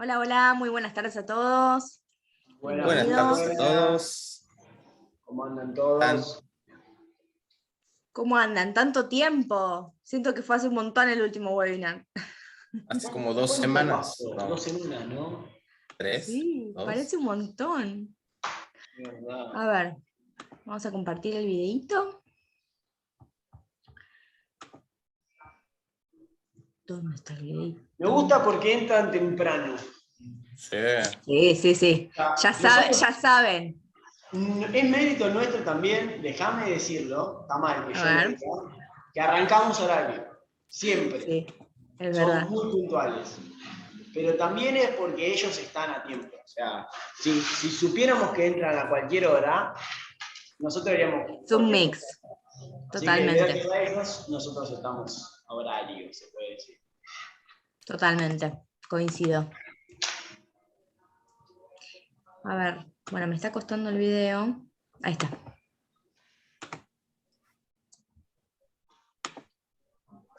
Hola, hola, muy buenas tardes a todos. Buenas tardes a Bienvenidos. todos. ¿Cómo andan ¿Están? todos? ¿Cómo andan? ¿Tanto tiempo? Siento que fue hace un montón el último webinar. Hace como 2 ¿Cuánto semanas, pasó? no, 2 semanas, ¿no? 3, Sí, 2. parece un montón. De verdad. A ver, vamos a compartir el videíto. ¿Dónde está el videíto? Me gusta porque entran temprano. Sí. Sí. Ya saben. Es mérito nuestro también, déjame decirlo, está mal que A yo lo ver. diga, que arrancamos horario. Siempre. Sí, es Son verdad. muy puntuales. Pero también es porque ellos están a tiempo. O sea, si supiéramos que entran a cualquier hora, nosotros haríamos Es un cualquier mix. cosa. Así que Totalmente. gracias a ellos, nosotros estamos a horario, se puede decir. Totalmente. Coincido. A ver, bueno, me está costando el video. Ahí está.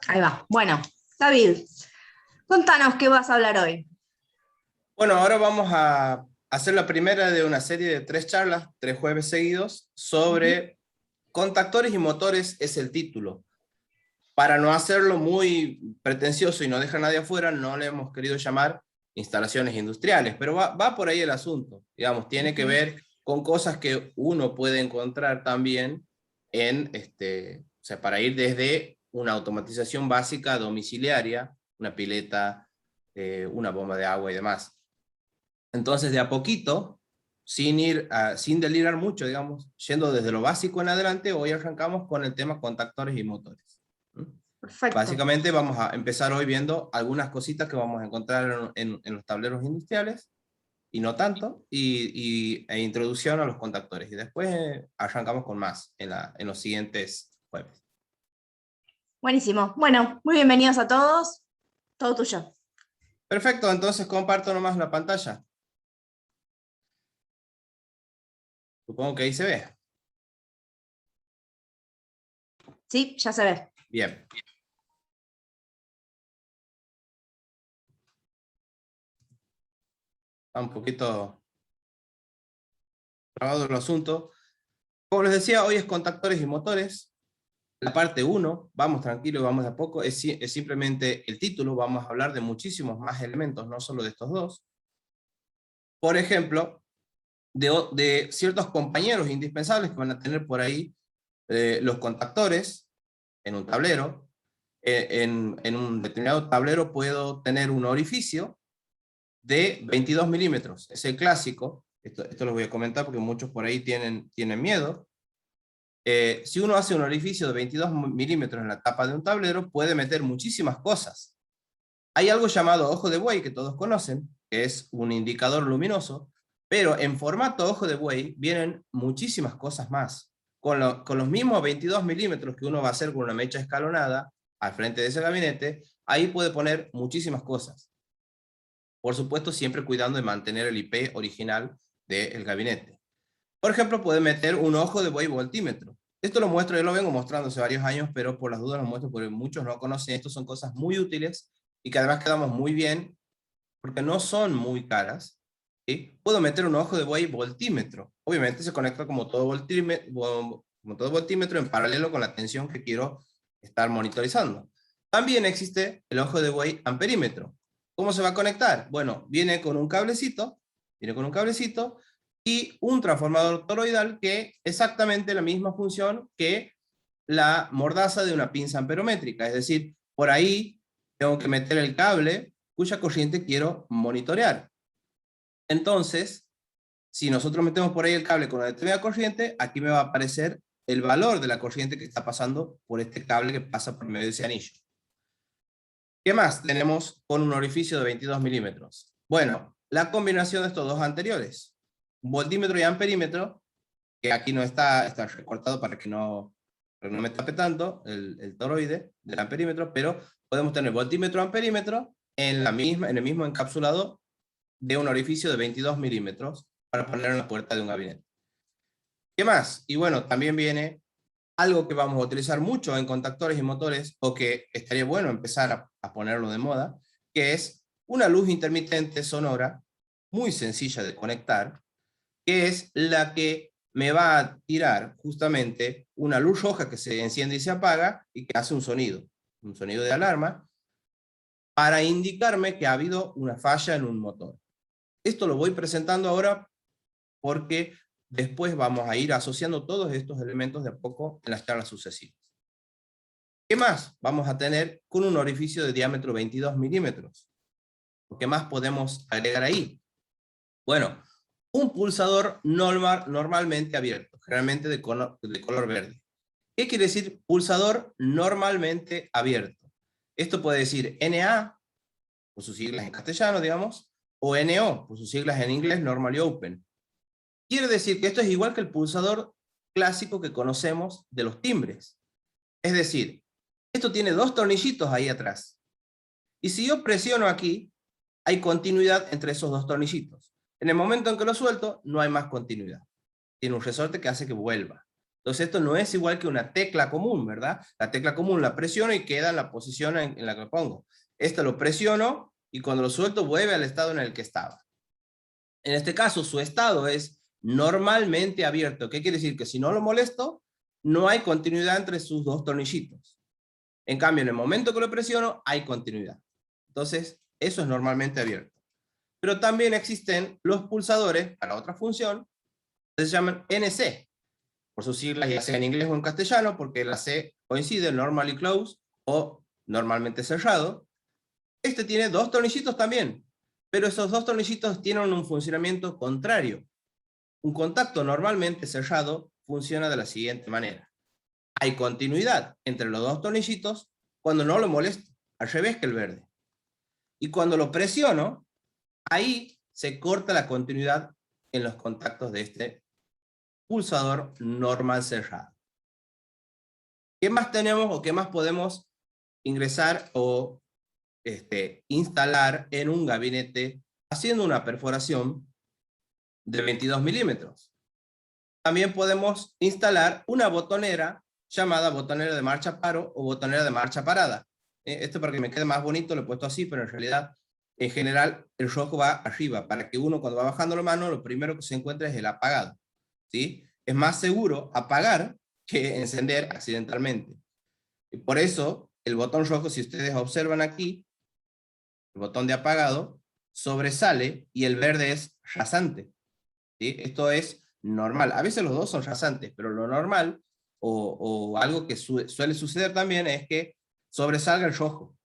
Ahí va. Bueno, David, contanos qué vas a hablar hoy. Bueno, ahora vamos a hacer la primera de una serie de 3 charlas, 3 jueves seguidos, sobre contactores y motores es el título. Para no hacerlo muy pretencioso y no dejar a nadie afuera, no le hemos querido llamar instalaciones industriales, pero va por ahí el asunto. Digamos, tiene que ver con cosas que uno puede encontrar también en, o sea, para ir desde una automatización básica domiciliaria, una pileta, una bomba de agua y demás. Entonces, de a poquito, sin delirar mucho, digamos, yendo desde lo básico en adelante, hoy arrancamos con el tema contactores y motores. Perfecto. Básicamente vamos a empezar hoy viendo algunas cositas que vamos a encontrar en los tableros industriales, y no tanto, e introducción a los contactores. Y después arrancamos con más en los siguientes jueves. Buenísimo. Bueno, muy bienvenidos a todos. Todo tuyo. Perfecto, entonces comparto nomás la pantalla. Supongo que ahí se ve. Sí, ya se ve. Bien. Está un poquito trabado el asunto. Como les decía, hoy es contactores y motores. La parte 1, vamos tranquilos, vamos de a poco, es simplemente el título. Vamos a hablar de muchísimos más elementos, no solo de estos dos. Por ejemplo, de ciertos compañeros indispensables que van a tener por ahí los contactores en un tablero. En un determinado tablero puedo tener un orificio de 22 milímetros. Es el clásico. Esto lo voy a comentar porque muchos por ahí tienen miedo. Si uno hace un orificio de 22 milímetros en la tapa de un tablero, puede meter muchísimas cosas. Hay algo llamado ojo de buey que todos conocen, que es un indicador luminoso, pero en formato ojo de buey vienen muchísimas cosas más. Con los mismos 22 milímetros que uno va a hacer con una mecha escalonada al frente de ese gabinete, ahí puede poner muchísimas cosas. Por supuesto, siempre cuidando de mantener el IP original del gabinete. Por ejemplo, puede meter un ojo de buey voltímetro. Esto lo muestro, yo lo vengo mostrando hace varios años, pero por las dudas lo muestro porque muchos no conocen. Estos son cosas muy útiles y que además quedamos muy bien porque no son muy caras. ¿Sí? Puedo meter un ojo de buey voltímetro. Obviamente se conecta como todo voltímetro en paralelo con la tensión que quiero estar monitorizando. También existe el ojo de buey amperímetro. ¿Cómo se va a conectar? Bueno, viene con un cablecito y un transformador toroidal que exactamente la misma función que la mordaza de una pinza amperométrica. Es decir, por ahí tengo que meter el cable cuya corriente quiero monitorear. Entonces, si nosotros metemos por ahí el cable con una determinada corriente, aquí me va a aparecer el valor de la corriente que está pasando por este cable que pasa por medio de ese anillo. ¿Qué más tenemos con un orificio de 22 milímetros? Bueno, la combinación de estos dos anteriores, voltímetro y amperímetro, que aquí no está recortado para que no me tape tanto el toroide del amperímetro, pero podemos tener voltímetro amperímetro en el mismo encapsulado de un orificio de 22 milímetros para poner en la puerta de un gabinete. ¿Qué más? Y bueno, también viene algo que vamos a utilizar mucho en contactores y motores, o que estaría bueno empezar a ponerlo de moda, que es una luz intermitente sonora, muy sencilla de conectar, que es la que me va a tirar justamente una luz roja que se enciende y se apaga y que hace un sonido de alarma, para indicarme que ha habido una falla en un motor. Esto lo voy presentando ahora porque después vamos a ir asociando todos estos elementos de a poco en las charlas sucesivas. ¿Qué más vamos a tener con un orificio de diámetro 22 milímetros? ¿Qué más podemos agregar ahí? Bueno, un pulsador normalmente abierto, generalmente de color verde. ¿Qué quiere decir pulsador normalmente abierto? Esto puede decir NA, por sus siglas en castellano, digamos, o NO, por sus siglas en inglés, Normally Open. Quiere decir que esto es igual que el pulsador clásico que conocemos de los timbres. Es decir, esto tiene dos tornillitos ahí atrás. Y si yo presiono aquí, hay continuidad entre esos dos tornillitos. En el momento en que lo suelto, no hay más continuidad. Tiene un resorte que hace que vuelva. Entonces esto no es igual que una tecla común, ¿verdad? La tecla común la presiono y queda en la posición en la que lo pongo. Esta lo presiono y cuando lo suelto vuelve al estado en el que estaba. En este caso su estado es normalmente abierto. ¿Qué quiere decir? Que si no lo molesto, no hay continuidad entre sus dos tornillitos. En cambio, en el momento que lo presiono, hay continuidad. Entonces, eso es normalmente abierto. Pero también existen los pulsadores para otra función, que se llaman NC, por sus siglas ya sea en inglés o en castellano, porque la C coincide, normally closed o normalmente cerrado. Este tiene dos tornillitos también, pero esos dos tornillitos tienen un funcionamiento contrario. Un contacto normalmente cerrado funciona de la siguiente manera. Hay continuidad entre los dos tornillitos cuando no lo molesto, al revés que el verde. Y cuando lo presiono, ahí se corta la continuidad en los contactos de este pulsador normal cerrado. ¿Qué más tenemos o qué más podemos ingresar o instalar en un gabinete haciendo una perforación de 22 milímetros? También podemos instalar una botonera llamada botonera de marcha paro o botonera de marcha parada. Esto para que me quede más bonito lo he puesto así, pero en realidad, en general, el rojo va arriba, para que uno cuando va bajando la mano, lo primero que se encuentra es el apagado. ¿Sí? Es más seguro apagar que encender accidentalmente. Y por eso, el botón rojo, si ustedes observan aquí, el botón de apagado, sobresale y el verde es rasante. ¿Sí? Esto es normal. A veces los dos son rasantes, pero lo normal, o algo que suele suceder también, es que sobresalga el rojo.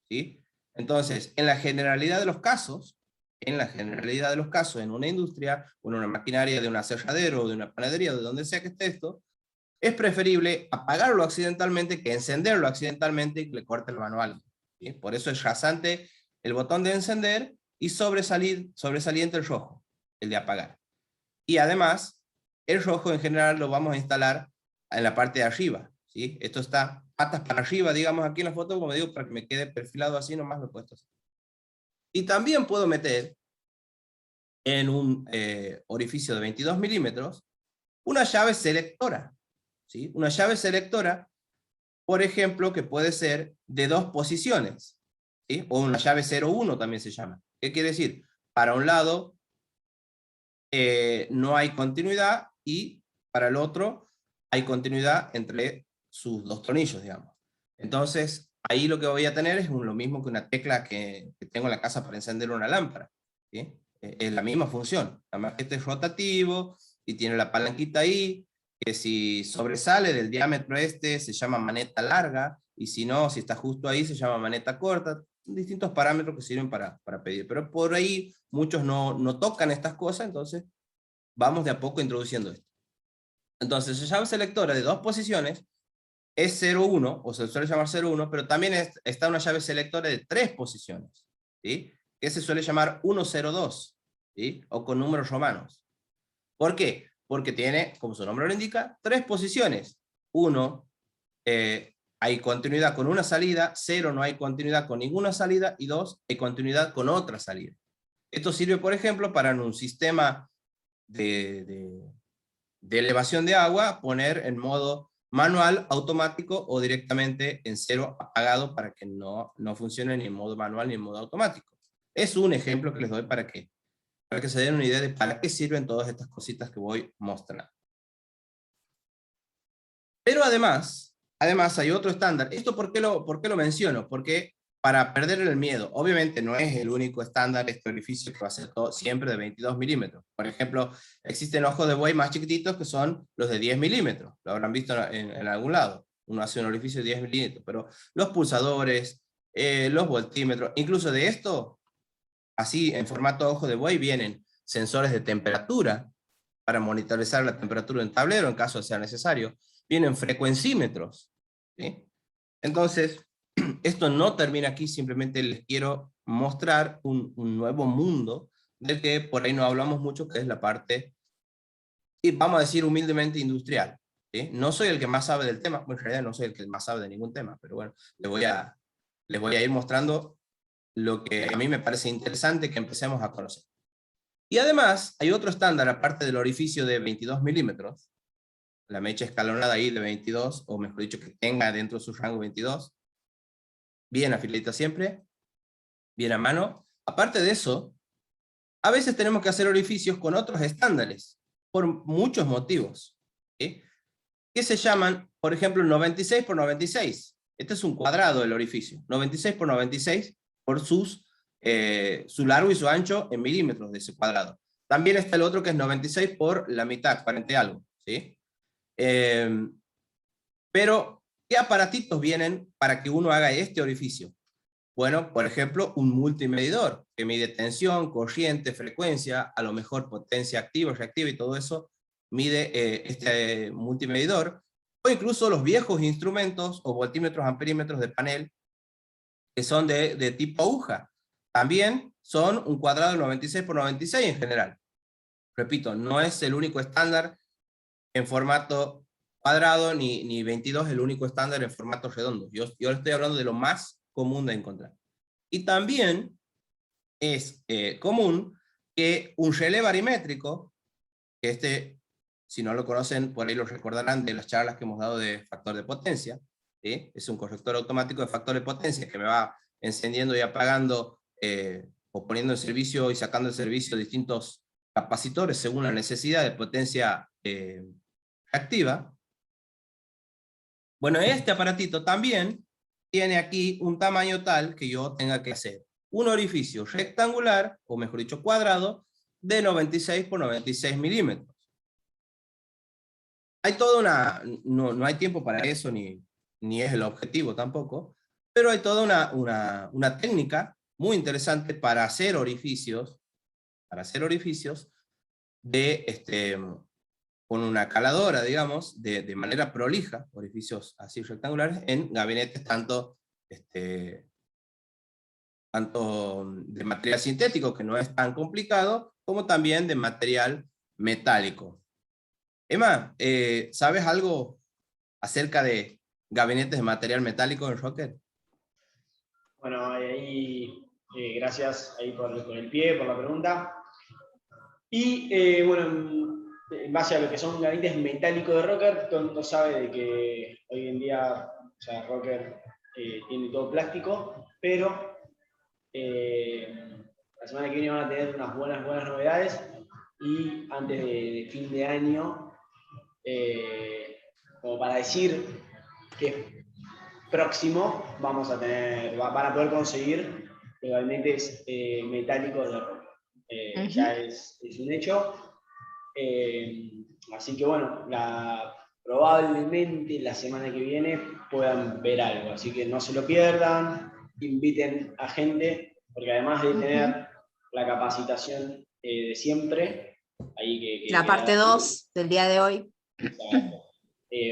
¿Sí? Entonces, en la generalidad de los casos, en una industria, o en una maquinaria de un aserradero, o de una panadería, de donde sea que esté esto, es preferible apagarlo accidentalmente que encenderlo accidentalmente y que le corte el manual. ¿Sí? Por eso es rasante el botón de encender y sobresaliente el rojo, el de apagar. Y además, el rojo en general lo vamos a instalar en la parte de arriba. ¿Sí? Esto está patas para arriba, digamos aquí en la foto, como digo, para que me quede perfilado así, nomás lo he puesto así. Y también puedo meter en un orificio de 22 milímetros una llave selectora. ¿Sí? Una llave selectora, por ejemplo, que puede ser de dos posiciones. ¿Sí? O una llave 0,1 también se llama. ¿Qué quiere decir? Para un lado no hay continuidad y para el otro hay continuidad entre sus dos tornillos, digamos. Entonces, ahí lo que voy a tener es lo mismo que una tecla que tengo en la casa para encender una lámpara. ¿Sí? Es la misma función, nada más que este es rotativo y tiene la palanquita ahí, que si sobresale del diámetro se llama maneta larga, y si no, si está justo ahí se llama maneta corta. Distintos parámetros que sirven para pedir, pero por ahí muchos no tocan estas cosas, entonces vamos de a poco introduciendo esto. Entonces, la llave selectora de dos posiciones es 0,1, o se suele llamar 0,1, pero también está una llave selectora de tres posiciones, ¿sí? Que se suele llamar 1,02, ¿sí? O con números romanos. ¿Por qué? Porque tiene, como su nombre lo indica, tres posiciones. 1, hay continuidad con una salida, 0, no hay continuidad con ninguna salida, y 2, hay continuidad con otra salida. Esto sirve, por ejemplo, para en un sistema de elevación de agua, poner en modo manual, automático, o directamente en 0 apagado, para que no funcione ni en modo manual ni en modo automático. Es un ejemplo que les doy para que se den una idea de para qué sirven todas estas cositas que voy mostrando. Pero además hay otro estándar. ¿Esto por qué lo menciono? Porque para perder el miedo, obviamente no es el único estándar este orificio que va a ser todo, siempre de 22 milímetros. Por ejemplo, existen ojos de buey más chiquititos que son los de 10 milímetros. Lo habrán visto en algún lado. Uno hace un orificio de 10 milímetros, pero los pulsadores, los voltímetros, incluso de esto, así en formato ojo de buey, vienen sensores de temperatura para monitorizar la temperatura en tablero en caso de sea necesario. Vienen frecuencímetros, ¿sí? Entonces, esto no termina aquí, simplemente les quiero mostrar un nuevo mundo del que por ahí no hablamos mucho, que es la parte, y vamos a decir humildemente, industrial. ¿Sí? No soy el que más sabe del tema, bueno, en realidad no soy el que más sabe de ningún tema, pero bueno, les voy a ir mostrando lo que a mí me parece interesante que empecemos a conocer. Y además, hay otro estándar, aparte del orificio de 22 milímetros, la mecha escalonada ahí de 22, o mejor dicho, que tenga dentro de su rango 22, bien afiladita siempre, bien a mano. Aparte de eso, a veces tenemos que hacer orificios con otros estándares, por muchos motivos, ¿sí? Que se llaman, por ejemplo, 96 por 96. Este es un cuadrado del orificio, 96 por 96 por su largo y su ancho en milímetros de ese cuadrado. También está el otro que es 96 por la mitad, 40 y algo, ¿sí? Pero, ¿qué aparatitos vienen para que uno haga este orificio? Bueno, por ejemplo, un multimedidor que mide tensión, corriente, frecuencia, a lo mejor potencia activa, reactiva y todo eso, mide este multimedidor, o incluso los viejos instrumentos o voltímetros, amperímetros de panel, que son de tipo aguja. También son un cuadrado de 96 por 96 en general. Repito, no es el único estándar en formato cuadrado, ni 22 el único estándar en formato redondo. Yo estoy hablando de lo más común de encontrar. Y también es común que un relé barimétrico, que si no lo conocen, por ahí lo recordarán de las charlas que hemos dado de factor de potencia, ¿sí? Es un corrector automático de factor de potencia que me va encendiendo y apagando, o poniendo en servicio y sacando en servicio distintos capacitores según la necesidad de potencia activa. Bueno, este aparatito también tiene aquí un tamaño tal que yo tenga que hacer un orificio rectangular, o mejor dicho cuadrado, de 96 por 96 milímetros. Hay toda no hay tiempo para eso, ni es el objetivo tampoco, pero hay toda una técnica muy interesante para hacer orificios, con una caladora, digamos, de manera prolija, orificios así rectangulares, en gabinetes tanto de material sintético, que no es tan complicado, como también de material metálico. Emma, ¿sabes algo acerca de gabinetes de material metálico en Rocket? Bueno, ahí gracias ahí por el pie, por la pregunta. Y bueno, en base a lo que son gabinetes metálicos de Rocker, todo el mundo sabe de que hoy en día, o sea, Rocker tiene todo plástico, pero la semana que viene van a tener unas buenas novedades, y antes de fin de año, como para decir que próximo van a poder conseguir los gabinetes metálicos de Rocker. Ya es un hecho. Así que bueno, probablemente la semana que viene puedan ver algo, así que no se lo pierdan, inviten a gente, porque además de tener la capacitación de siempre, ahí la parte 2 del día de hoy.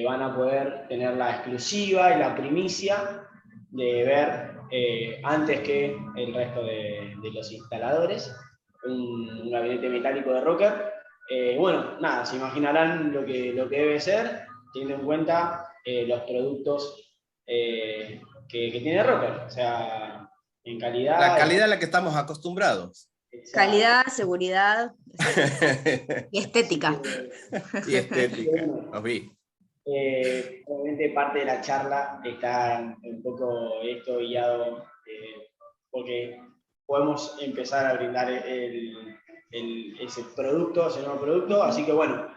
Van a poder tener la exclusiva y la primicia de ver antes que el resto de los instaladores un gabinete metálico de Rocker. Bueno, nada, se imaginarán lo que debe ser, teniendo en cuenta los productos que tiene Rocker, o sea, en calidad. La calidad a la que estamos acostumbrados. Calidad, seguridad y estética. Y estética, los vi. Obviamente parte de la charla está un poco esto guiado, porque podemos empezar a brindar ese producto, ese nuevo producto. Así que bueno,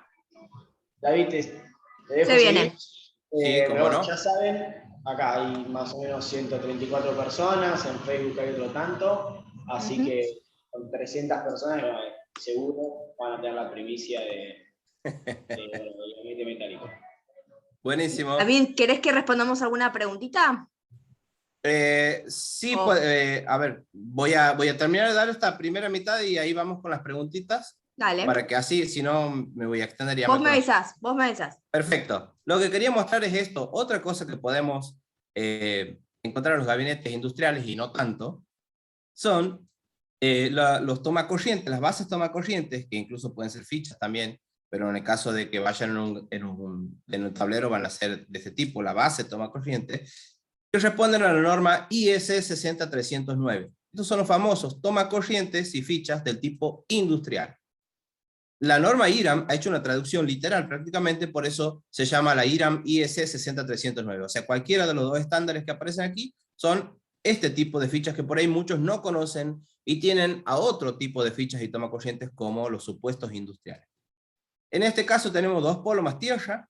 David, te dejo Se seguir. viene. Sí, cómo Pero no. ya saben, acá hay más o menos 134 personas, en Facebook hay otro tanto, así que con 300 personas seguro van a tener la primicia del gabinete metálico. Buenísimo. David, ¿querés que respondamos alguna preguntita? Sí, Oh. pues, a ver, voy a terminar de dar esta primera mitad y ahí vamos con las preguntitas. Dale. Para que así, si no, me voy a extender ya. Vos me avisás. Perfecto. Lo que quería mostrar es esto. Otra cosa que podemos encontrar en los gabinetes industriales y no tanto, son los tomacorrientes, las bases tomacorrientes, que incluso pueden ser fichas también, pero en el caso de que vayan en un tablero van a ser de este tipo, la base tomacorriente, que responden a la norma IS 60309. Estos son los famosos tomacorrientes y fichas del tipo industrial. La norma IRAM ha hecho una traducción literal prácticamente, por eso se llama la IRAM IS 60309. O sea, cualquiera de los dos estándares que aparecen aquí son este tipo de fichas que por ahí muchos no conocen y tienen a otro tipo de fichas y tomacorrientes como los supuestos industriales. En este caso tenemos dos polos más tierra,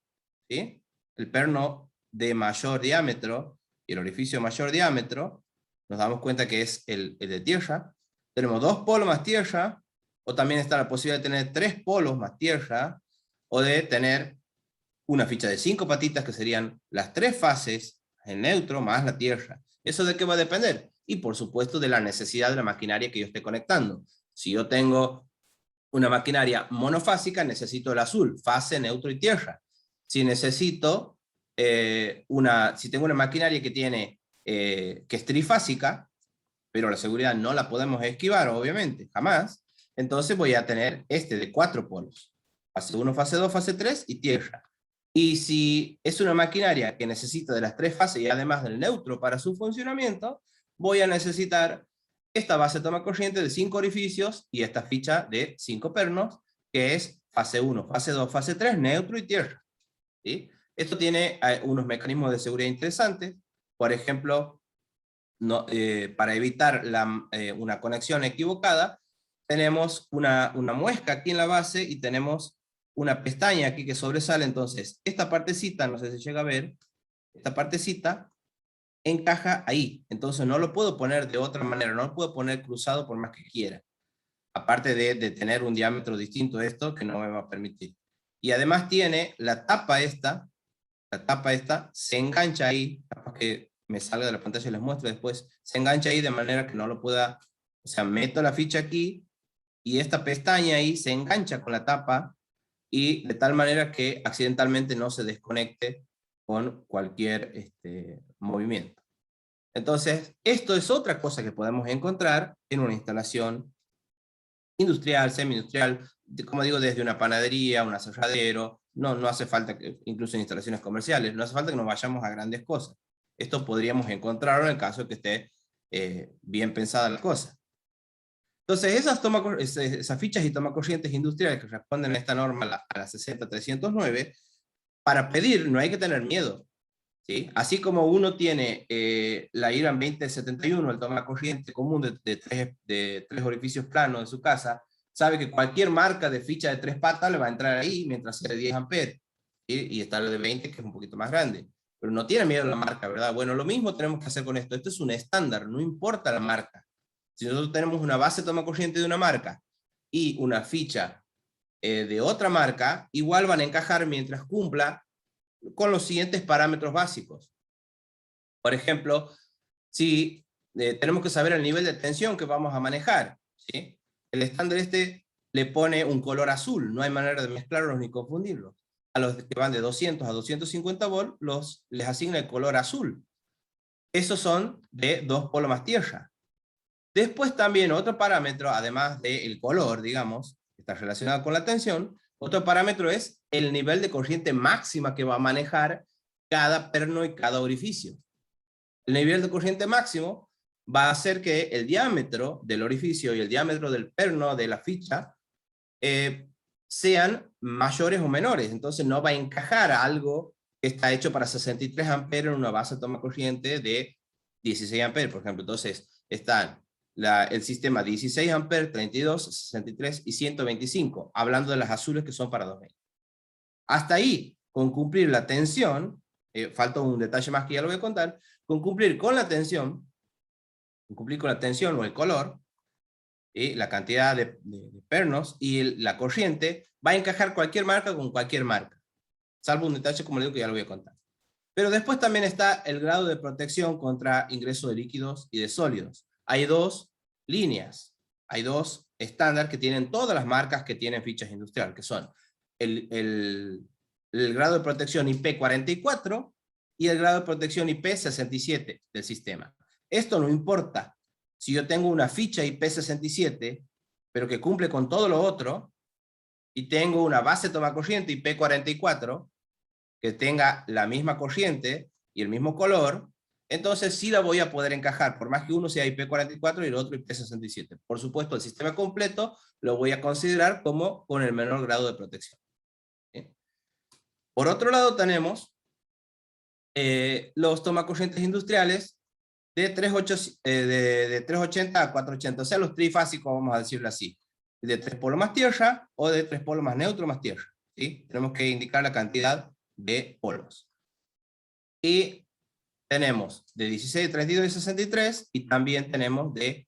¿sí? El perno de mayor diámetro y el orificio de mayor diámetro, nos damos cuenta que es el de tierra. Tenemos dos polos más tierra, o también está la posibilidad de tener tres polos más tierra, o de tener una ficha de 5 patitas, que serían las tres fases, el neutro más la tierra. ¿Eso de qué va a depender? Y por supuesto de la necesidad de la maquinaria que yo esté conectando. Si yo tengo una maquinaria monofásica, necesito el azul, fase, neutro y tierra. Si necesito si tengo una maquinaria que tiene que es trifásica, pero la seguridad no la podemos esquivar, obviamente, jamás, entonces voy a tener este de 4 polos. Fase 1, fase 2, fase 3 y tierra. Y si es una maquinaria que necesita de las tres fases y además del neutro para su funcionamiento, voy a necesitar esta base tomacorriente de 5 orificios y esta ficha de 5 pernos, que es fase 1, fase 2, fase 3, neutro y tierra. ¿Sí? Esto tiene unos mecanismos de seguridad interesantes. Por ejemplo, para evitar una conexión equivocada, tenemos una muesca aquí en la base y tenemos una pestaña aquí que sobresale. Entonces, esta partecita, no sé si llega a ver, esta partecita encaja ahí. Entonces no lo puedo poner de otra manera, no lo puedo poner cruzado por más que quiera. Aparte de tener un diámetro distinto a esto, que no me va a permitir. Y además tiene la tapa esta se engancha ahí, capaz que me salga de la pantalla y les muestro después, se engancha ahí de manera que no lo pueda, o sea, meto la ficha aquí, y esta pestaña ahí se engancha con la tapa, y de tal manera que accidentalmente no se desconecte con cualquier movimiento. Entonces, esto es otra cosa que podemos encontrar en una instalación industrial, semi-industrial, como digo, desde una panadería, un aserradero, no hace falta, incluso en instalaciones comerciales, no hace falta que nos vayamos a grandes cosas. Esto podríamos encontrarlo en el caso de que esté bien pensada la cosa. Entonces, esas fichas y tomacorrientes industriales que responden a esta norma, a la 60309, para pedir no hay que tener miedo. ¿Sí? Así como uno tiene la IRAM 2071, el tomacorriente común de tres orificios planos de su casa, sabe que cualquier marca de ficha de 3 patas le va a entrar ahí mientras sea de 10 amperes. ¿Sí? Y está la de 20, que es un poquito más grande. Pero no tiene miedo a la marca, ¿verdad? Bueno, lo mismo tenemos que hacer con esto. Esto es un estándar, no importa la marca. Si nosotros tenemos una base tomacorriente de una marca y una ficha de otra marca, igual van a encajar mientras cumpla con los siguientes parámetros básicos. Por ejemplo, si tenemos que saber el nivel de tensión que vamos a manejar, ¿sí? El estándar le pone un color azul, no hay manera de mezclarlos ni confundirlos. A los que van de 200 a 250 volts les asigna el color azul. Esos son de 2 polos más tierra. Después también otro parámetro, además del color, digamos, que está relacionado con la tensión, otro parámetro es el nivel de corriente máxima que va a manejar cada perno y cada orificio. El nivel de corriente máximo va a hacer que el diámetro del orificio y el diámetro del perno de la ficha sean mayores o menores. Entonces no va a encajar a algo que está hecho para 63 amperes en una base de toma corriente de 16 amperes, por ejemplo. Entonces están el sistema 16 amperes, 32, 63 y 125, hablando de las azules que son para 220. Hasta ahí, con cumplir la tensión, falta un detalle más que ya lo voy a contar, con cumplir con la tensión o el color, la cantidad de pernos y la corriente, va a encajar cualquier marca con cualquier marca, salvo un detalle, como le digo, que ya lo voy a contar. Pero después también está el grado de protección contra ingreso de líquidos y de sólidos. Hay dos líneas, hay dos estándares que tienen todas las marcas que tienen fichas industriales, que son el grado de protección IP44 y el grado de protección IP67 del sistema. Esto no importa si yo tengo una ficha IP67, pero que cumple con todo lo otro, y tengo una base toma corriente IP44, que tenga la misma corriente y el mismo color, entonces sí la voy a poder encajar, por más que uno sea IP44 y el otro IP67. Por supuesto, el sistema completo lo voy a considerar como con el menor grado de protección. ¿Sí? Por otro lado tenemos los tomacorrientes industriales de 380 a 480, o sea, los trifásicos, vamos a decirlo así, de 3 polos más tierra o de 3 polos más neutro más tierra. ¿Sí? Tenemos que indicar la cantidad de polos. Y tenemos de 16, 32 y 63, y también tenemos de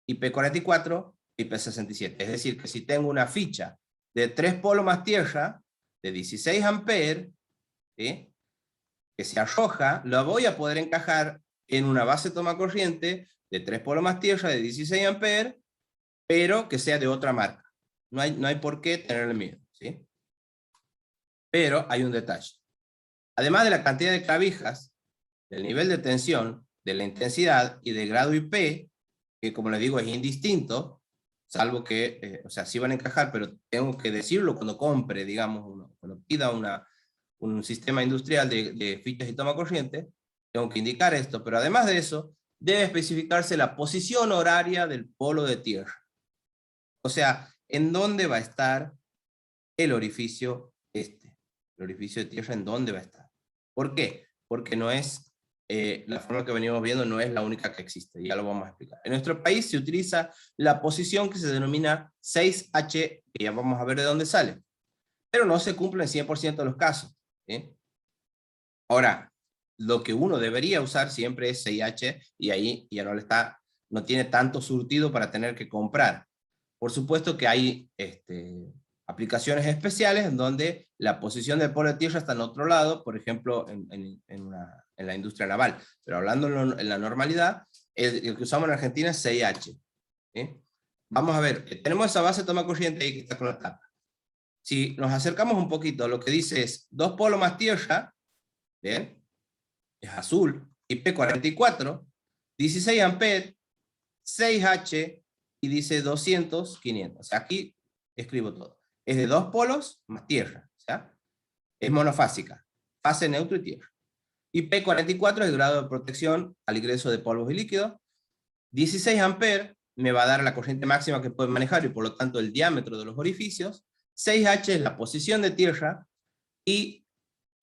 IP44 y IP67. Es decir, que si tengo una ficha de 3 polos más tierra, de 16 amperes, ¿sí? Que sea roja, la voy a poder encajar en una base toma corriente de 3 polos más tierra de 16 amperes, pero que sea de otra marca. No hay por qué tenerle miedo, ¿sí? Pero hay un detalle. Además de la cantidad de clavijas, del nivel de tensión, de la intensidad y del grado IP, que como les digo es indistinto, salvo que, o sea, sí van a encajar, pero tengo que decirlo cuando compre, digamos, cuando pida un sistema industrial de fichas y toma corriente, tengo que indicar esto, pero además de eso, debe especificarse la posición horaria del polo de tierra. O sea, en dónde va a estar el orificio el orificio de tierra, en dónde va a estar. ¿Por qué? Porque no es, la forma que venimos viendo no es la única que existe, ya lo vamos a explicar. En nuestro país se utiliza la posición que se denomina 6H, que ya vamos a ver de dónde sale, pero no se cumple en 100% de los casos. ¿Sí? Ahora, lo que uno debería usar siempre es 6H, y ahí ya no tiene tanto surtido para tener que comprar. Por supuesto que hay aplicaciones especiales en donde la posición del polo de tierra está en otro lado, por ejemplo, en la industria naval. Pero hablando en la normalidad, el que usamos en Argentina es 6H. ¿Sí? Vamos a ver, tenemos esa base toma corriente ahí que está con la tapa. Si nos acercamos un poquito, lo que dice es 2 polos más tierra, ¿bien? Es azul, IP44, 16 amperes, 6H, y dice 200, 500. O sea, aquí escribo todo. Es de 2 polos más tierra. O sea, es monofásica. Fase neutro y tierra. IP44 es el grado de protección al ingreso de polvos y líquidos. 16 amperes me va a dar la corriente máxima que puede manejar y por lo tanto el diámetro de los orificios. 6H es la posición de tierra y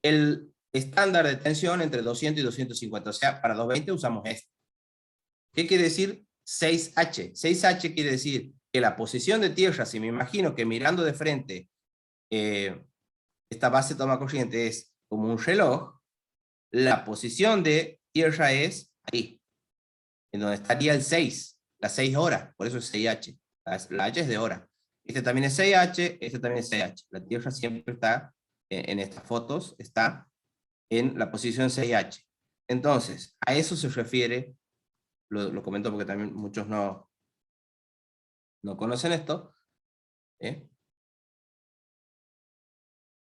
el estándar de tensión entre 200 y 250. O sea, para 220 usamos este. ¿Qué quiere decir 6H? 6H quiere decir que la posición de tierra, si me imagino que mirando de frente esta base toma corriente es como un reloj, la posición de tierra es ahí, en donde estaría el 6, las 6 horas, por eso es 6H. La H es de hora. Este también es 6H, este también es 6H. La tierra siempre está, en estas fotos, está en la posición 6H. Entonces, a eso se refiere, lo comento porque también muchos no conocen esto.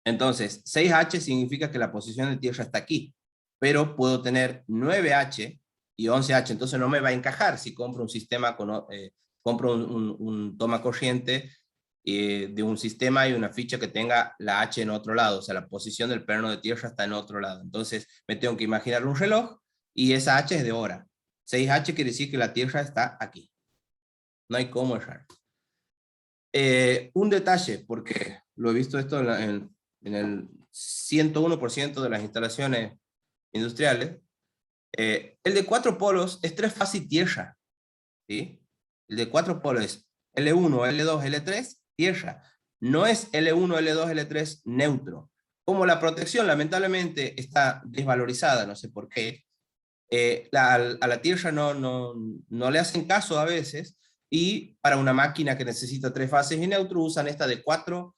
Entonces, 6H significa que la posición de tierra está aquí, pero puedo tener 9H y 11H, entonces no me va a encajar si compro un sistema, compro un toma corriente de un sistema y una ficha que tenga la H en otro lado, o sea, la posición del perno de tierra está en otro lado. Entonces me tengo que imaginar un reloj y esa H es de hora. 6H quiere decir que la tierra está aquí. No hay cómo errar. Un detalle, porque lo he visto esto en el 101% de las instalaciones industriales, el de 4 polos es 3 fase y tierra, ¿sí? El de 4 polos es L1, L2, L3, tierra. No es L1, L2, L3 neutro. Como la protección lamentablemente está desvalorizada, no sé por qué, a la tierra no le hacen caso a veces, y para una máquina que necesita 3 fases y neutro usan esta de 4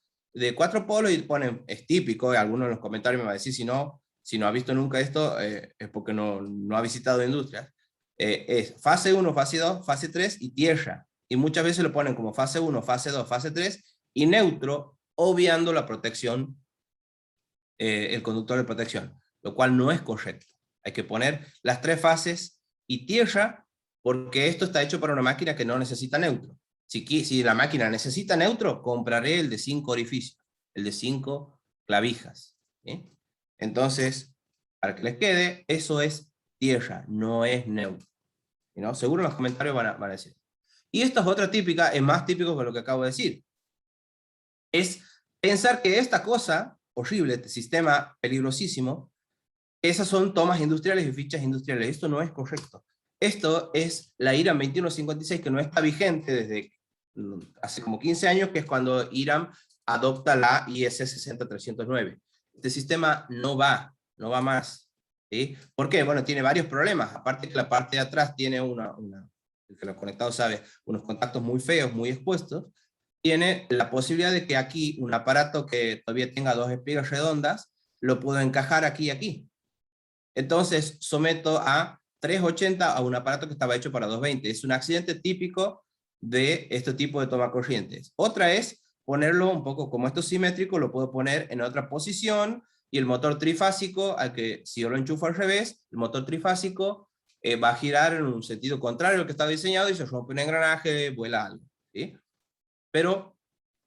polos y ponen, es típico, alguno en los comentarios me va a decir si no ha visto nunca esto, es porque no ha visitado industrias. Es fase 1, fase 2, fase 3 y tierra. Y muchas veces lo ponen como fase 1, fase 2, fase 3 y neutro, obviando la protección, el conductor de protección, lo cual no es correcto. Hay que poner las 3 fases y tierra, porque esto está hecho para una máquina que no necesita neutro. Si la máquina necesita neutro, compraré el de 5 orificios, el de 5 clavijas. ¿Sí? Entonces, para que les quede, eso es tierra, no es neutro. ¿No? Seguro en los comentarios van a decir. Y esta es otra típica, es más típico que lo que acabo de decir. Es pensar que esta cosa horrible, este sistema peligrosísimo, esas son tomas industriales y fichas industriales. Esto no es correcto. Esto es la IRAM 2156, que no está vigente desde hace como 15 años, que es cuando IRAM adopta la IS 60309. Este sistema no va más. ¿Sí? ¿Por qué? Bueno, tiene varios problemas. Aparte que la parte de atrás tiene el que lo conectado sabe, unos contactos muy feos, muy expuestos. Tiene la posibilidad de que aquí un aparato que todavía tenga 2 espigas redondas, lo puedo encajar aquí y aquí. Entonces someto a 380 a un aparato que estaba hecho para 220. Es un accidente típico de este tipo de toma corrientes. Otra es ponerlo un poco, como esto es simétrico, lo puedo poner en otra posición, y el motor trifásico, al que si yo lo enchufo al revés, el motor trifásico va a girar en un sentido contrario al que está diseñado, y se rompe un engranaje, vuela algo. ¿Sí? Pero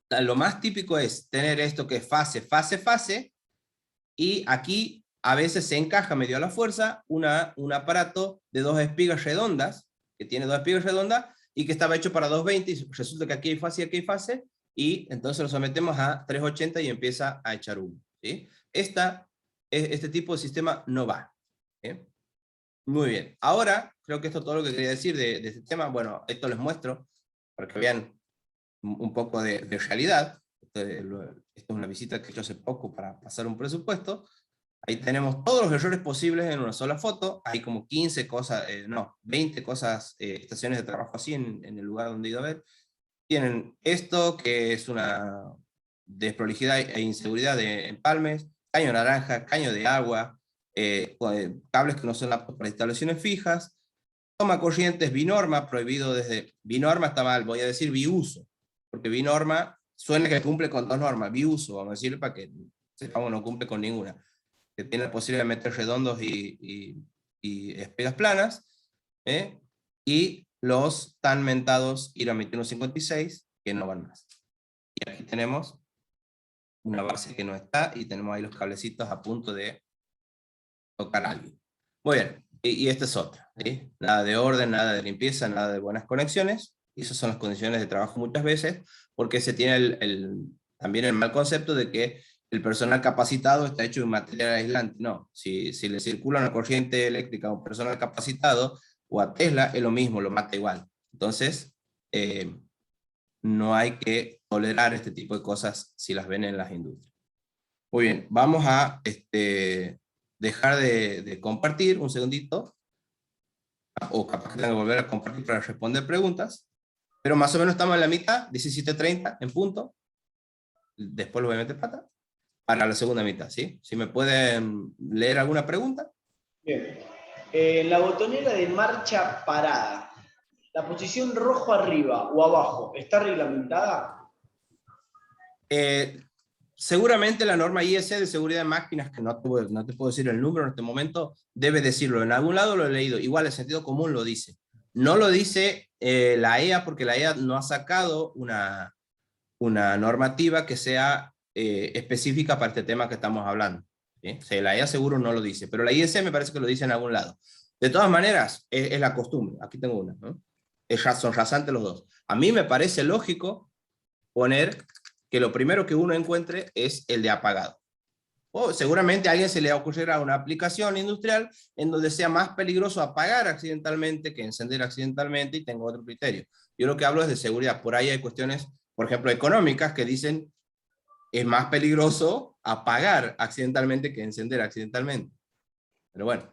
lo más típico es tener esto que es fase, fase, fase, y aquí a veces se encaja medio a la fuerza un aparato de 2 espigas redondas, que tiene 2 espigas redondas, y que estaba hecho para 220, y resulta que aquí hay fase y aquí hay fase, y entonces lo sometemos a 380 y empieza a echar humo. ¿Sí? Este tipo de sistema no va. ¿Sí? Muy bien. Ahora, creo que esto es todo lo que quería decir de este tema. Bueno, esto les muestro, para que vean un poco de realidad. Esto es una visita que he hecho hace poco para pasar un presupuesto. Ahí tenemos todos los errores posibles en una sola foto. Hay como 15 cosas, 20 cosas, estaciones de trabajo así en el lugar donde he ido a ver. Tienen esto, que es una desprolijidad e inseguridad de empalmes, caño naranja, caño de agua, cables que no son aptos para instalaciones fijas, toma corrientes binorma, prohibido desde... Binorma está mal, voy a decir biuso, porque binorma suena que cumple con 2 normas, biuso, vamos a decir, para que sepamos no cumple con ninguna, que tiene la posibilidad de meter redondos y espigas planas, y los tan mentados IRAM 2156, que no van más. Y aquí tenemos una base que no está, y tenemos ahí los cablecitos a punto de tocar a alguien. Muy bien, y esta es otra, ¿sí? Nada de orden, nada de limpieza, nada de buenas conexiones, y esas son las condiciones de trabajo muchas veces, porque se tiene también el mal concepto de que el personal capacitado está hecho de material aislante. No, si le circula una corriente eléctrica a un personal capacitado o a Tesla, es lo mismo, lo mata igual. Entonces, no hay que tolerar este tipo de cosas si las ven en las industrias. Muy bien, vamos a dejar de compartir un segundito, o capaz que tengo que volver a compartir para responder preguntas, pero más o menos estamos en la mitad, 17:30 en punto. Después lo voy a meter para la segunda mitad, ¿sí? Si me pueden leer alguna pregunta. Bien. En la botonera de marcha parada, ¿la posición rojo arriba o abajo está reglamentada? Seguramente la norma IEC de seguridad de máquinas, que no te puedo decir el número en este momento, debe decirlo. En algún lado lo he leído. Igual el sentido común lo dice. No lo dice la EA, porque la EA no ha sacado una normativa que sea específica para este tema que estamos hablando. ¿Sí? O sea, la EA seguro no lo dice, pero la IEC me parece que lo dice en algún lado. De todas maneras, es la costumbre. Aquí tengo una, ¿no? Son rasantes los dos. A mí me parece lógico poner que lo primero que uno encuentre es el de apagado. O seguramente a alguien se le ocurrirá una aplicación industrial en donde sea más peligroso apagar accidentalmente que encender accidentalmente y tengo otro criterio. Yo lo que hablo es de seguridad. Por ahí hay cuestiones, por ejemplo, económicas que dicen es más peligroso apagar accidentalmente que encender accidentalmente. Pero bueno,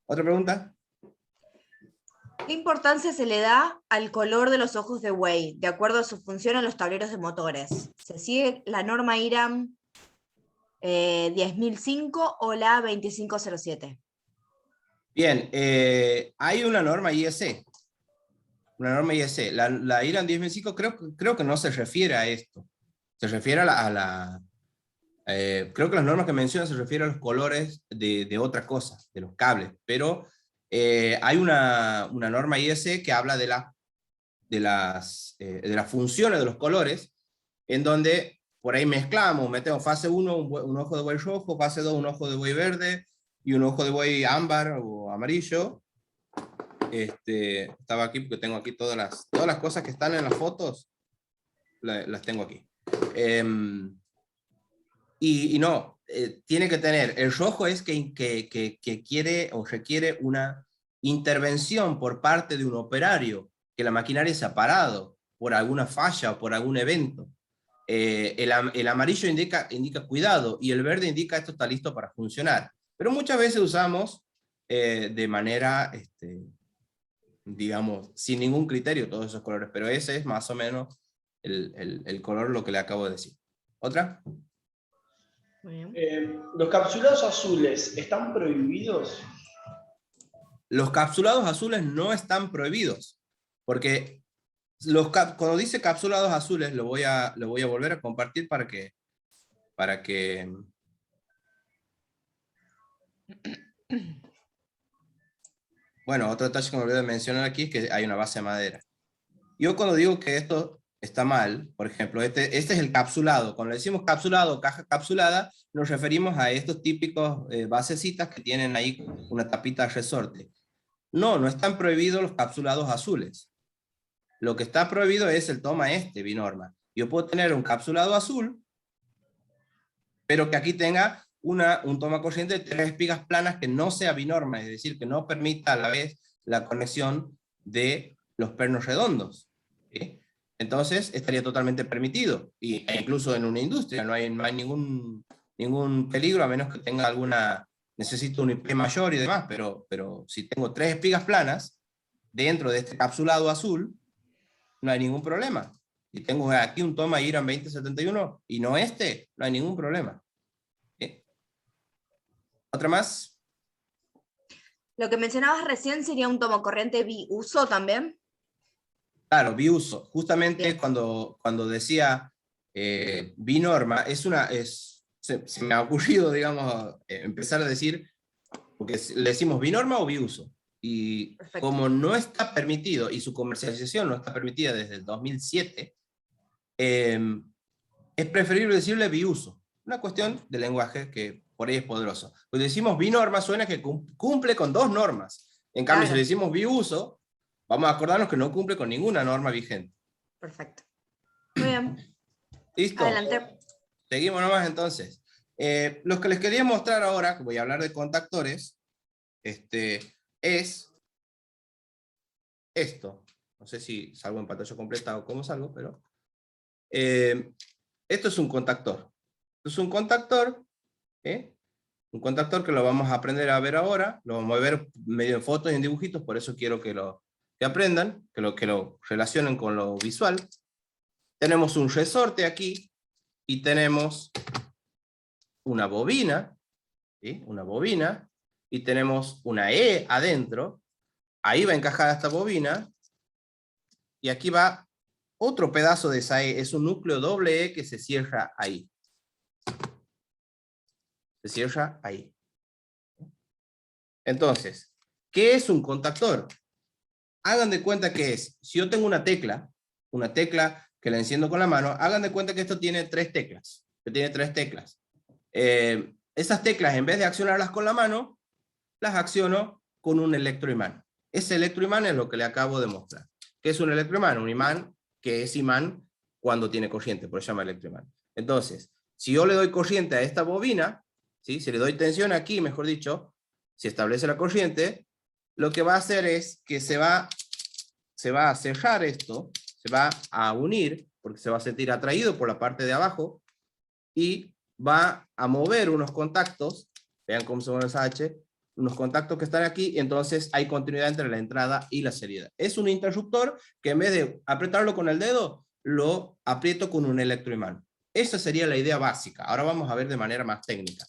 ¿otra pregunta? ¿Qué importancia se le da al color de los ojos de buey, de acuerdo a su función en los tableros de motores? ¿Se sigue la norma IRAM 10.005 o la 2507? Bien, hay una norma IEC. Una norma IEC. La IRAM 10.005 creo que no se refiere a esto. Se refiere creo que las normas que mencionan se refieren a los colores de otra cosa, de los cables, pero hay una norma IEC que habla de las funciones de los colores, en donde por ahí mezclamos, metemos fase 1 un ojo de buey rojo, fase 2 un ojo de buey verde, y un ojo de buey ámbar o amarillo. Estaba aquí porque tengo aquí todas las cosas que están en las fotos, las tengo aquí. Y no, tiene que tener, el rojo es que quiere o requiere una intervención por parte de un operario, que la maquinaria se ha parado por alguna falla o por algún evento. El amarillo indica cuidado y el verde indica esto está listo para funcionar. Pero muchas veces usamos de manera, digamos, sin ningún criterio todos esos colores, pero ese es más o menos el color, lo que le acabo de decir. ¿Otra? ¿Los capsulados azules están prohibidos? Los capsulados azules no están prohibidos, porque cuando dice capsulados azules, lo voy a volver a compartir para que bueno, otro detalle que me olvidé de mencionar aquí es que hay una base de madera. Yo cuando digo que esto está mal, por ejemplo, este es el capsulado. Cuando le decimos capsulado o caja capsulada, nos referimos a estos típicos basecitas que tienen ahí una tapita de resorte. No están prohibidos los capsulados azules. Lo que está prohibido es el toma binorma. Yo puedo tener un capsulado azul, pero que aquí tenga un toma corriente de 3 espigas planas que no sea binorma, es decir, que no permita a la vez la conexión de los pernos redondos. ¿Sí? Entonces estaría totalmente permitido, e incluso en una industria no hay ningún peligro, a menos que tenga necesito un IP mayor y demás, pero si tengo 3 espigas planas dentro de este capsulado azul, no hay ningún problema. Si tengo aquí un toma IRAM 2071 y no no hay ningún problema. ¿Sí? ¿Otra más? Lo que mencionabas recién sería un tomacorriente biuso también. Claro, biuso. Justamente Bien. cuando decía binorma, se me ha ocurrido, digamos, empezar a decir, porque le decimos binorma o biuso. Y Perfecto. como no está permitido, y su comercialización no está permitida desde el 2007, es preferible decirle biuso. Una cuestión de lenguaje que por ahí es poderoso. Pues decimos binorma, suena que cumple con 2 normas. En cambio, Claro. si le decimos biuso, vamos a acordarnos que no cumple con ninguna norma vigente. Perfecto. Muy bien. ¿Listo? Adelante. Seguimos nomás entonces. Los que les quería mostrar ahora, que voy a hablar de contactores, es esto. No sé si salgo en pantalla completa o cómo salgo, pero esto es un contactor. Esto es un contactor, un contactor que lo vamos a aprender a ver ahora, lo vamos a ver medio en fotos y en dibujitos, por eso quiero que aprendan, que lo relacionen con lo visual. Tenemos un resorte aquí, y tenemos una bobina, ¿sí? Una bobina, y tenemos una E adentro, ahí va encajada esta bobina, y aquí va otro pedazo de esa E, es un núcleo doble E que se cierra ahí. Se cierra ahí. Entonces, ¿qué es un contactor? Hagan de cuenta que si yo tengo una tecla que la enciendo con la mano, hagan de cuenta que esto tiene 3 teclas, esas teclas, en vez de accionarlas con la mano, las acciono con un electroimán. Ese electroimán es lo que le acabo de mostrar. ¿Qué es un electroimán? Un imán que es imán cuando tiene corriente, por eso se llama electroimán. Entonces, si yo le doy corriente a esta bobina, ¿sí? Si le doy tensión aquí, mejor dicho, si establece la corriente, lo que va a hacer es que se va a cerrar esto, se va a unir, porque se va a sentir atraído por la parte de abajo, y va a mover unos contactos, vean cómo se mueve esa H, unos contactos que están aquí, y entonces hay continuidad entre la entrada y la salida. Es un interruptor que en vez de apretarlo con el dedo, lo aprieto con un electroimán. Esa sería la idea básica. Ahora vamos a ver de manera más técnica.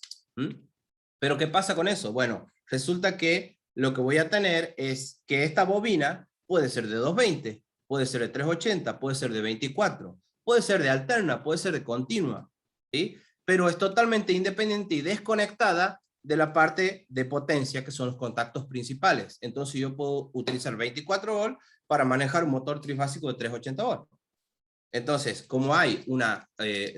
¿Pero qué pasa con eso? Bueno, resulta que lo que voy a tener es que esta bobina puede ser de 220, puede ser de 380, puede ser de 24, puede ser de alterna, puede ser de continua, ¿sí? Pero es totalmente independiente y desconectada de la parte de potencia, que son los contactos principales. Entonces yo puedo utilizar 24 volt para manejar un motor trifásico de 380 volt. Entonces, como hay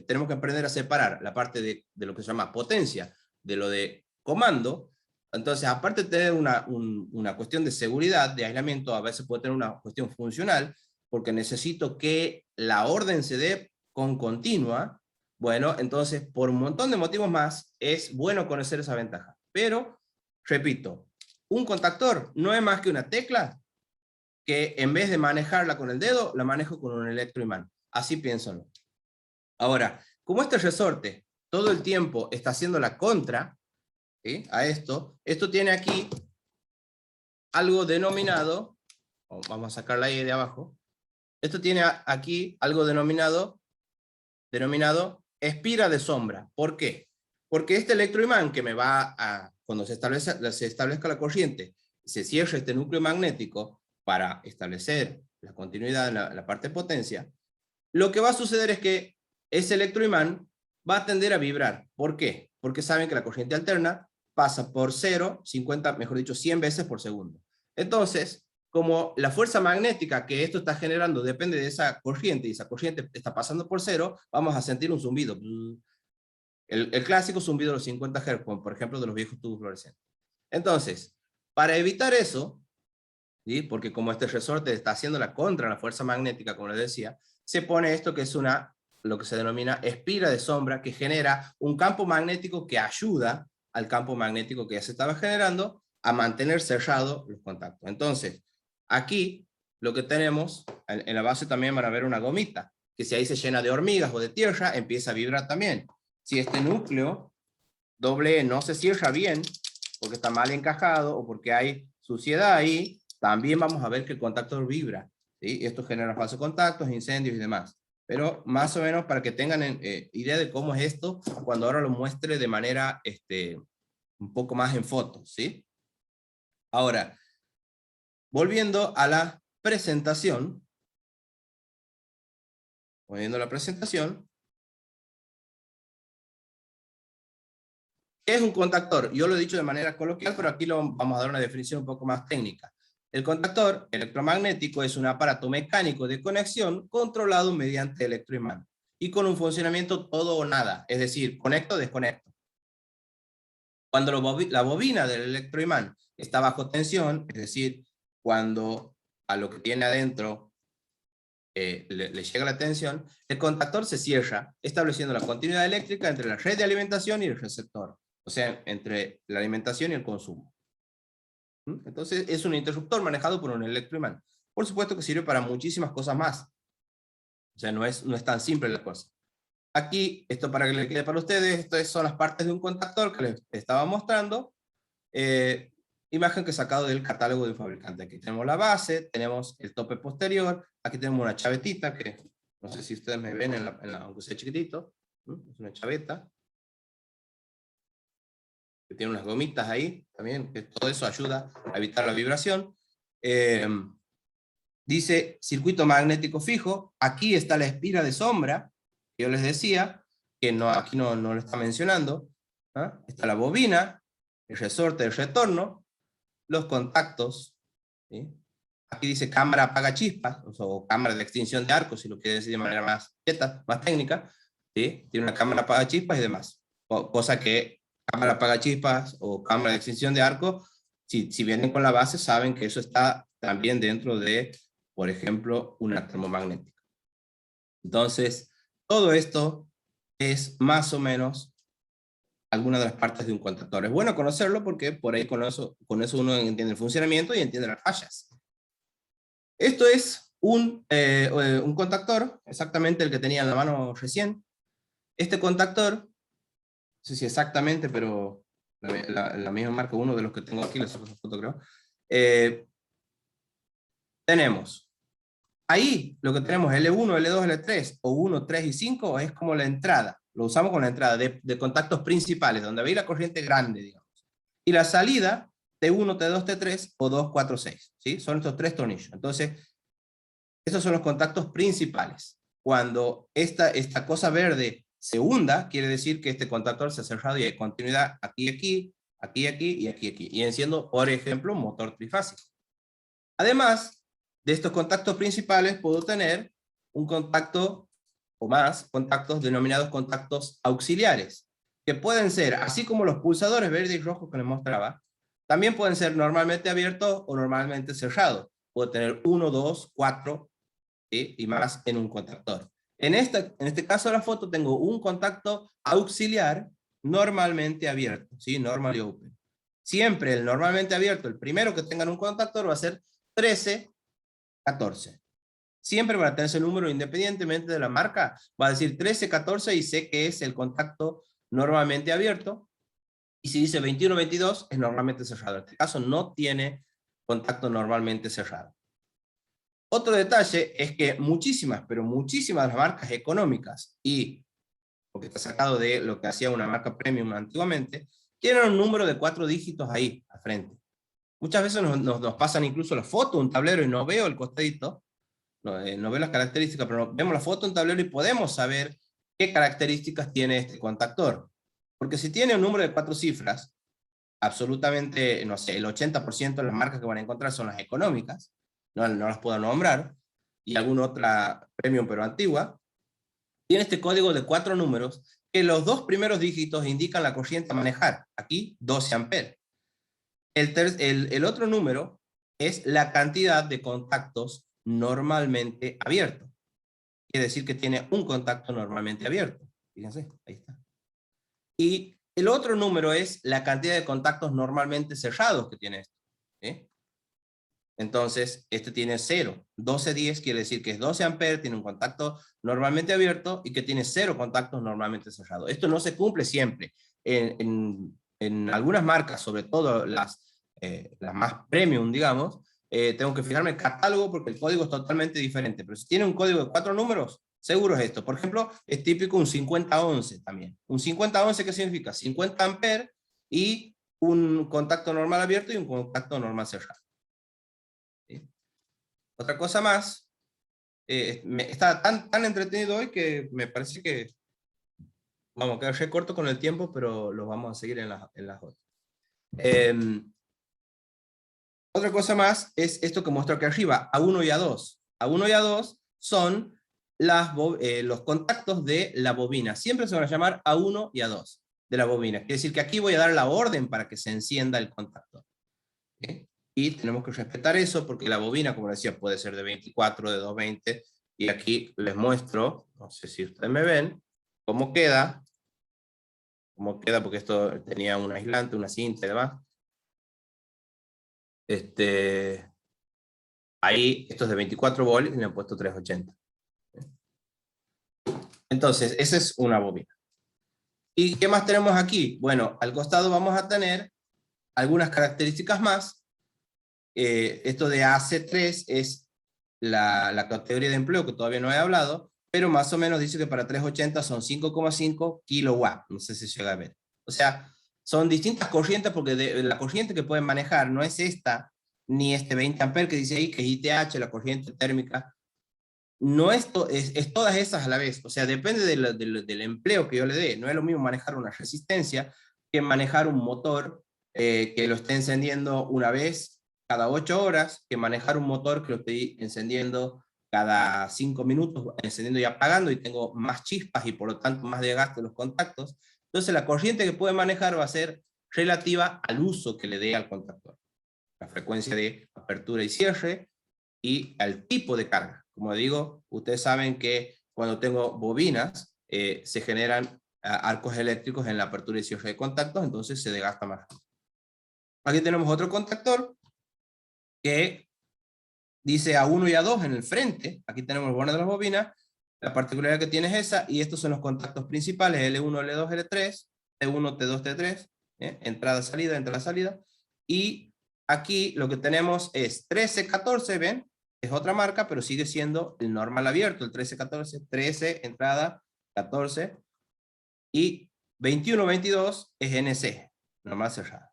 tenemos que aprender a separar la parte de lo que se llama potencia de lo de comando. Entonces, aparte de tener una cuestión de seguridad, de aislamiento, a veces puede tener una cuestión funcional, porque necesito que la orden se dé con continua. Bueno, entonces, por un montón de motivos más, es bueno conocer esa ventaja. Pero, repito, un contactor no es más que una tecla que en vez de manejarla con el dedo, la manejo con un electroimán. Así piénsalo. Ahora, como este resorte todo el tiempo está haciendo la contra, ¿sí?, a esto tiene aquí algo denominado, vamos a sacar la I de abajo, esto tiene aquí algo denominado espira de sombra. ¿Por qué? Porque este electroimán que me va a, cuando se establezca la corriente, se cierra este núcleo magnético para establecer la continuidad en la parte de potencia, lo que va a suceder es que ese electroimán va a tender a vibrar. ¿Por qué? Porque saben que la corriente alterna pasa por 0, 50, mejor dicho, 100 veces por segundo. Entonces, como la fuerza magnética que esto está generando depende de esa corriente, y esa corriente está pasando por 0, vamos a sentir un zumbido. El clásico zumbido de los 50 Hz, por ejemplo, de los viejos tubos fluorescentes. Entonces, para evitar eso, ¿sí?, porque como este resorte está haciendo la contra la fuerza magnética, como les decía, se pone esto que es lo que se denomina espira de sombra, que genera un campo magnético que ayuda al campo magnético que ya se estaba generando a mantener cerrados los contactos. Entonces, aquí lo que tenemos, en la base también van a ver una gomita, que si ahí se llena de hormigas o de tierra, empieza a vibrar también. Si este núcleo doble no se cierra bien, porque está mal encajado o porque hay suciedad ahí, también vamos a ver que el contactor vibra, ¿sí? Esto genera falsos contactos, incendios y demás. Pero más o menos para que tengan idea de cómo es esto, cuando ahora lo muestre de manera un poco más en fotos, ¿sí? Ahora, volviendo a la presentación, ¿qué es un contactor? Yo lo he dicho de manera coloquial, pero aquí vamos a dar una definición un poco más técnica. El contactor electromagnético es un aparato mecánico de conexión controlado mediante electroimán y con un funcionamiento todo o nada, es decir, conecto o desconecto. Cuando la bobina del electroimán está bajo tensión, es decir, cuando a lo que tiene adentro le llega la tensión, el contactor se cierra, estableciendo la continuidad eléctrica entre la red de alimentación y el receptor, o sea, entre la alimentación y el consumo. Entonces es un interruptor manejado por un electroimán. Por supuesto que sirve para muchísimas cosas más. O sea, no es tan simple la cosa. Aquí, esto para que le quede para ustedes, estas son las partes de un contactor que les estaba mostrando. Imagen que he sacado del catálogo del fabricante. Aquí tenemos la base, tenemos el tope posterior, aquí tenemos una chavetita que no sé si ustedes me ven, aunque sea chiquitito, es una chaveta. Que tiene unas gomitas ahí también, que todo eso ayuda a evitar la vibración. Dice circuito magnético fijo, aquí está la espira de sombra, que yo les decía, que aquí no lo está mencionando. Está la bobina, el resorte, el retorno, los contactos, ¿sí? Aquí dice cámara apaga chispas, o cámara de extinción de arco, si lo quiere decir de manera más quieta, más técnica, ¿sí? Tiene una cámara apaga chispas y demás, cosa que cámara apaga chispas o cámara de extinción de arco, si vienen con la base saben que eso está también dentro de, por ejemplo, una termomagnética. Entonces, todo esto es más o menos alguna de las partes de un contactor. Es bueno conocerlo porque por ahí con eso uno entiende el funcionamiento y entiende las fallas. Esto es un contactor, exactamente el que tenía en la mano recién. Este contactor, no sé si exactamente, pero la misma marca, uno de los que tengo aquí, les saco esa foto creo. Tenemos, ahí lo que tenemos L1, L2, L3, o 1, 3 y 5, es como la entrada. Lo usamos con la entrada de contactos principales, donde veis la corriente grande, digamos. Y la salida, T1, T2, T3, o 2, 4, 6. ¿Sí? Son estos tres tornillos. Entonces, estos son los contactos principales. Cuando esta cosa verde se hunda, quiere decir que este contactor se ha cerrado y hay continuidad aquí, aquí, aquí, aquí y aquí, aquí. Y enciendo, por ejemplo, un motor trifásico. Además de estos contactos principales, puedo tener un contacto o más contactos denominados contactos auxiliares, que pueden ser, así como los pulsadores verde y rojo que les mostraba, también pueden ser normalmente abiertos o normalmente cerrados. Puedo tener 1, 2, 4 y más en un contactor. En este caso de la foto tengo un contacto auxiliar normalmente abierto, ¿sí? Normally open. Siempre el normalmente abierto, el primero que tenga un contactor va a ser 13, 14. Siempre para tener ese número independientemente de la marca, va a decir 13, 14 y sé que es el contacto normalmente abierto. Y si dice 21, 22 es normalmente cerrado. En este caso no tiene contacto normalmente cerrado. Otro detalle es que muchísimas, pero muchísimas de las marcas económicas, y porque está sacado de lo que hacía una marca premium antiguamente, tienen un número de 4 dígitos ahí, al frente. Muchas veces nos pasan incluso la foto, un tablero, y no veo el costadito, no veo las características, pero vemos la foto, un tablero, y podemos saber qué características tiene este contactor. Porque si tiene un número de 4 cifras, absolutamente, no sé, el 80% de las marcas que van a encontrar son las económicas, no las puedo nombrar, y alguna otra premium pero antigua, tiene este código de 4 números, que los 2 primeros dígitos indican la corriente a manejar, aquí 12 amperes. El otro número es la cantidad de contactos normalmente abiertos. Quiere decir que tiene un contacto normalmente abierto. Fíjense, ahí está. Y el otro número es la cantidad de contactos normalmente cerrados que tiene esto. ¿Sí? Entonces, este tiene 0. 1210 quiere decir que es 12 amperes, tiene un contacto normalmente abierto y que tiene 0 contactos normalmente cerrados. Esto no se cumple siempre. En algunas marcas, sobre todo las más premium, digamos, tengo que fijarme el catálogo porque el código es totalmente diferente. Pero si tiene un código de 4 números, seguro es esto. Por ejemplo, es típico un 5011 también. Un 5011, ¿qué significa? 50 amperes y un contacto normal abierto y un contacto normal cerrado. ¿Sí? Otra cosa más, está tan entretenido hoy que me parece que vamos a quedar corto con el tiempo, pero los vamos a seguir en las otras. Otra cosa más es esto que muestro aquí arriba, A1 y A2. A1 y A2 son los contactos de la bobina. Siempre se van a llamar A1 y A2 de la bobina. Quiere decir que aquí voy a dar la orden para que se encienda el contactor. ¿Sí? Y tenemos que respetar eso porque la bobina, como decía, puede ser de 24, de 220, y aquí les muestro, no sé si ustedes me ven, cómo queda, porque esto tenía un aislante, una cinta y demás. Ahí, esto es de 24 volts y le han puesto 380. Entonces, esa es una bobina. ¿Y qué más tenemos aquí? Bueno, al costado vamos a tener algunas características más. Esto de AC3 es la categoría de empleo que todavía no he hablado, pero más o menos dice que para 380 son 5,5 kilowatts, no sé si llega a ver. O sea, son distintas corrientes porque la corriente que pueden manejar no es esta, ni este 20 amperes que dice ahí, que es ITH, la corriente térmica, no es todas esas a la vez, o sea, depende del empleo que yo le dé. No es lo mismo manejar una resistencia que manejar un motor que lo esté encendiendo una vez cada 8 horas, que manejar un motor que lo esté encendiendo cada 5 minutos, encendiendo y apagando, y tengo más chispas y por lo tanto más desgaste de los contactos. Entonces la corriente que puede manejar va a ser relativa al uso que le dé al contactor. La frecuencia de apertura y cierre y al tipo de carga. Como digo, ustedes saben que cuando tengo bobinas se generan arcos eléctricos en la apertura y cierre de contactos, entonces se desgasta más. Aquí tenemos otro contactor que dice A1 y A2 en el frente. Aquí tenemos el borne de las bobinas. La particularidad que tiene es esa, y estos son los contactos principales, L1, L2, L3, T1, T2, T3, entrada, salida, entrada, salida. Y aquí lo que tenemos es 13, 14, ¿ven? Es otra marca, pero sigue siendo el normal abierto, el 13, 14, 13, entrada, 14, y 21, 22 es NC, normal cerrado.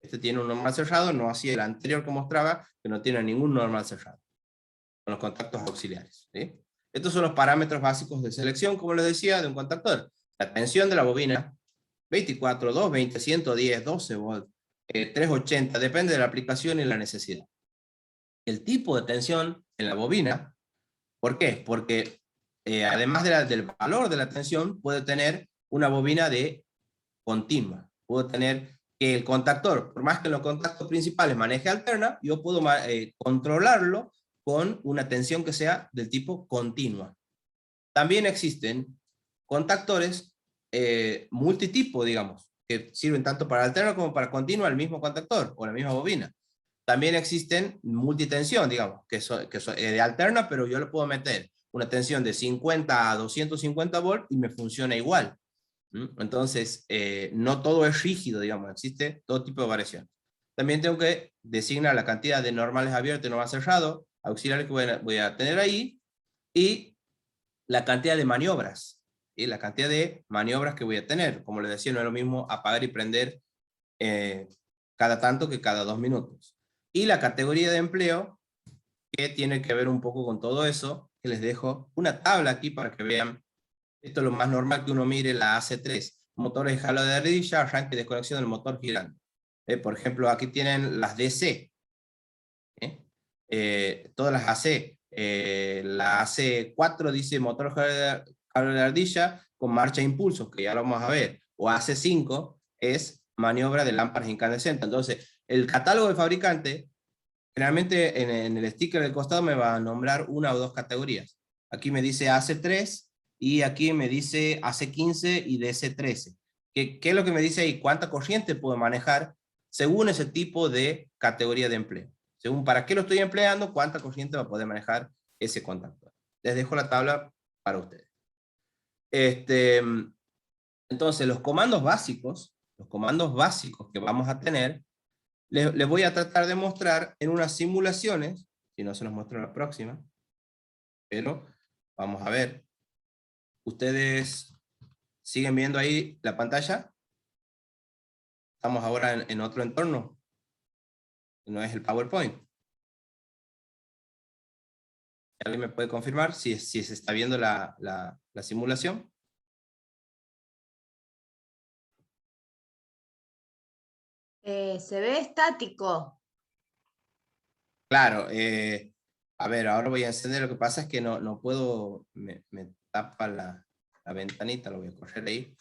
Este tiene un normal cerrado, no así el anterior que mostraba, que no tiene ningún normal cerrado, con los contactos auxiliares, ¿sí? Estos son los parámetros básicos de selección, como les decía, de un contactor. La tensión de la bobina, 24, 220, 110, 12 volts, 380, depende de la aplicación y la necesidad. El tipo de tensión en la bobina, ¿por qué? Porque además del valor de la tensión, puede tener una bobina de continua. Puedo tener que el contactor, por más que en los contactos principales maneje alterna, yo puedo controlarlo con una tensión que sea del tipo continua. También existen contactores multitipo, digamos, que sirven tanto para alterna como para continua el mismo contactor o la misma bobina. También existen multitensión, digamos, que son de alterna, pero yo le puedo meter una tensión de 50 a 250 volts y me funciona igual. Entonces, no todo es rígido, digamos, existe todo tipo de variación. También tengo que designar la cantidad de normales abiertos y normal cerrado, auxiliares que voy a tener ahí, y la cantidad de maniobras, y la cantidad de maniobras que voy a tener. Como les decía, no es lo mismo apagar y prender cada tanto que cada 2 minutos. Y la categoría de empleo, que tiene que ver un poco con todo eso, que les dejo una tabla aquí para que vean. Esto es lo más normal que uno mire, la AC3. Motores de jalo de ardilla, arranque y desconexión del motor girando. Por ejemplo, aquí tienen las DC. Todas las AC. La AC4 dice motor jalo de ardilla con marcha e impulsos, que ya lo vamos a ver. O AC5 es maniobra de lámparas incandescentes. Entonces, el catálogo del fabricante, generalmente en el sticker del costado me va a nombrar una o dos categorías. Aquí me dice AC3, y aquí me dice AC15 y DC13. ¿Qué es lo que me dice ahí? ¿Cuánta corriente puedo manejar según ese tipo de categoría de empleo? Según para qué lo estoy empleando, cuánta corriente va a poder manejar ese contactor. Les dejo la tabla para ustedes. Entonces, los comandos básicos que vamos a tener, les voy a tratar de mostrar en unas simulaciones, si no se los muestro en la próxima, pero vamos a ver. ¿Ustedes siguen viendo ahí la pantalla? Estamos ahora en otro entorno. No es el PowerPoint. ¿Alguien me puede confirmar si se está viendo la simulación? Se ve estático. Claro. A ver, ahora voy a encender. Lo que pasa es que no puedo, me tapa la ventanita, lo voy a correr ahí.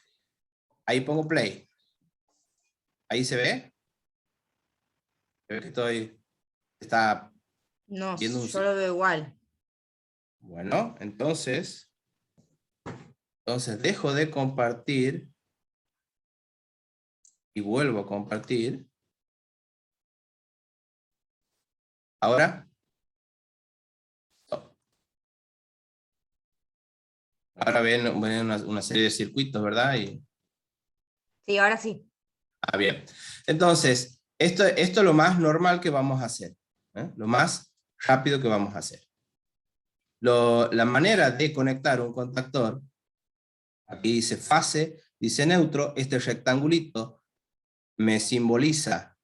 Ahí pongo play. ¿Ahí se ve? Se ve que está No, viendo un... yo lo veo igual. Bueno, entonces dejo de compartir y vuelvo a compartir. Ahora. Ahora ven una serie de circuitos, ¿verdad? Sí, ahora sí. Bien. Entonces, esto es lo más normal que vamos a hacer. Lo más rápido que vamos a hacer. La manera de conectar un contactor, aquí dice fase, dice neutro, este rectangulito me simboliza,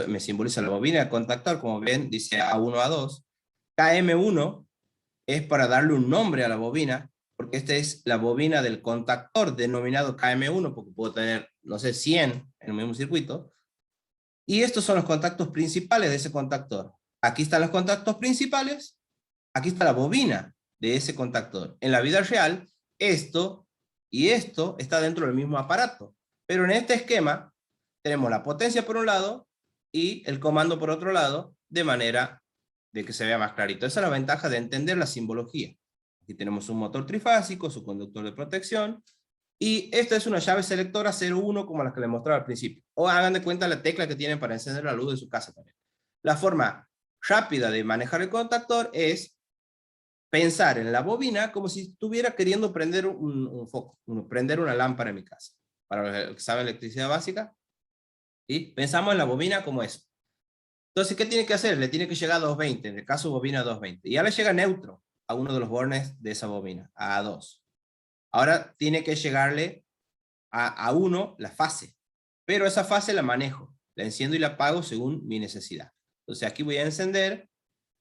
me simboliza la bobina del contactor, como ven, dice A1, A2. KM1 es para darle un nombre a la bobina, porque esta es la bobina del contactor denominado KM1, porque puedo tener, no sé, 100 en el mismo circuito. Y estos son los contactos principales de ese contactor. Aquí están los contactos principales, aquí está la bobina de ese contactor. En la vida real, esto y esto está dentro del mismo aparato. Pero en este esquema, tenemos la potencia por un lado y el comando por otro lado, de manera de que se vea más clarito. Esa es la ventaja de entender la simbología. Aquí Aquí tenemos un motor trifásico, su conductor de protección, y esta es una llave selectora 01 como la que les mostraba al principio. O hagan de cuenta la tecla que tienen para encender la luz de su casa también. La forma rápida de manejar el contactor es pensar en la bobina como si estuviera queriendo prender un foco, prender una lámpara en mi casa. Para los que saben electricidad básica, ¿sí? Pensamos en la bobina como eso. Entonces, ¿qué tiene que hacer? Le tiene que llegar a 220, en el caso bobina 220. Y ahora llega neutro a uno de los bornes de esa bobina, a 2. Ahora tiene que llegarle a 1 la fase. Pero esa fase la manejo. La enciendo y la apago según mi necesidad. Entonces aquí voy a encender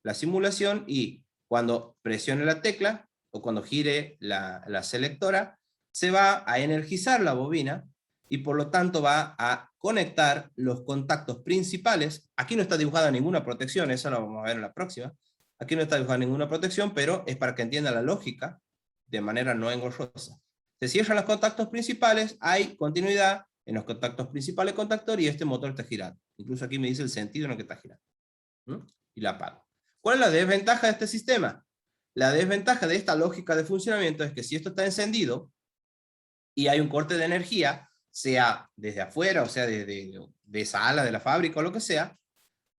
la simulación y cuando presione la tecla o cuando gire la selectora, se va a energizar la bobina y por lo tanto va a conectar los contactos principales. Aquí no está dibujada ninguna protección, eso lo vamos a ver en la próxima. Aquí no está dibujada ninguna protección, pero es para que entienda la lógica de manera no engorrosa. Se cierran los contactos principales, hay continuidad en los contactos principales contactor y este motor está girando. Incluso aquí me dice el sentido en el que está girando. Y la apago. ¿Cuál es la desventaja de este sistema? La desventaja de esta lógica de funcionamiento es que si esto está encendido y hay un corte de energía, sea desde afuera, o sea de esa ala de la fábrica o lo que sea,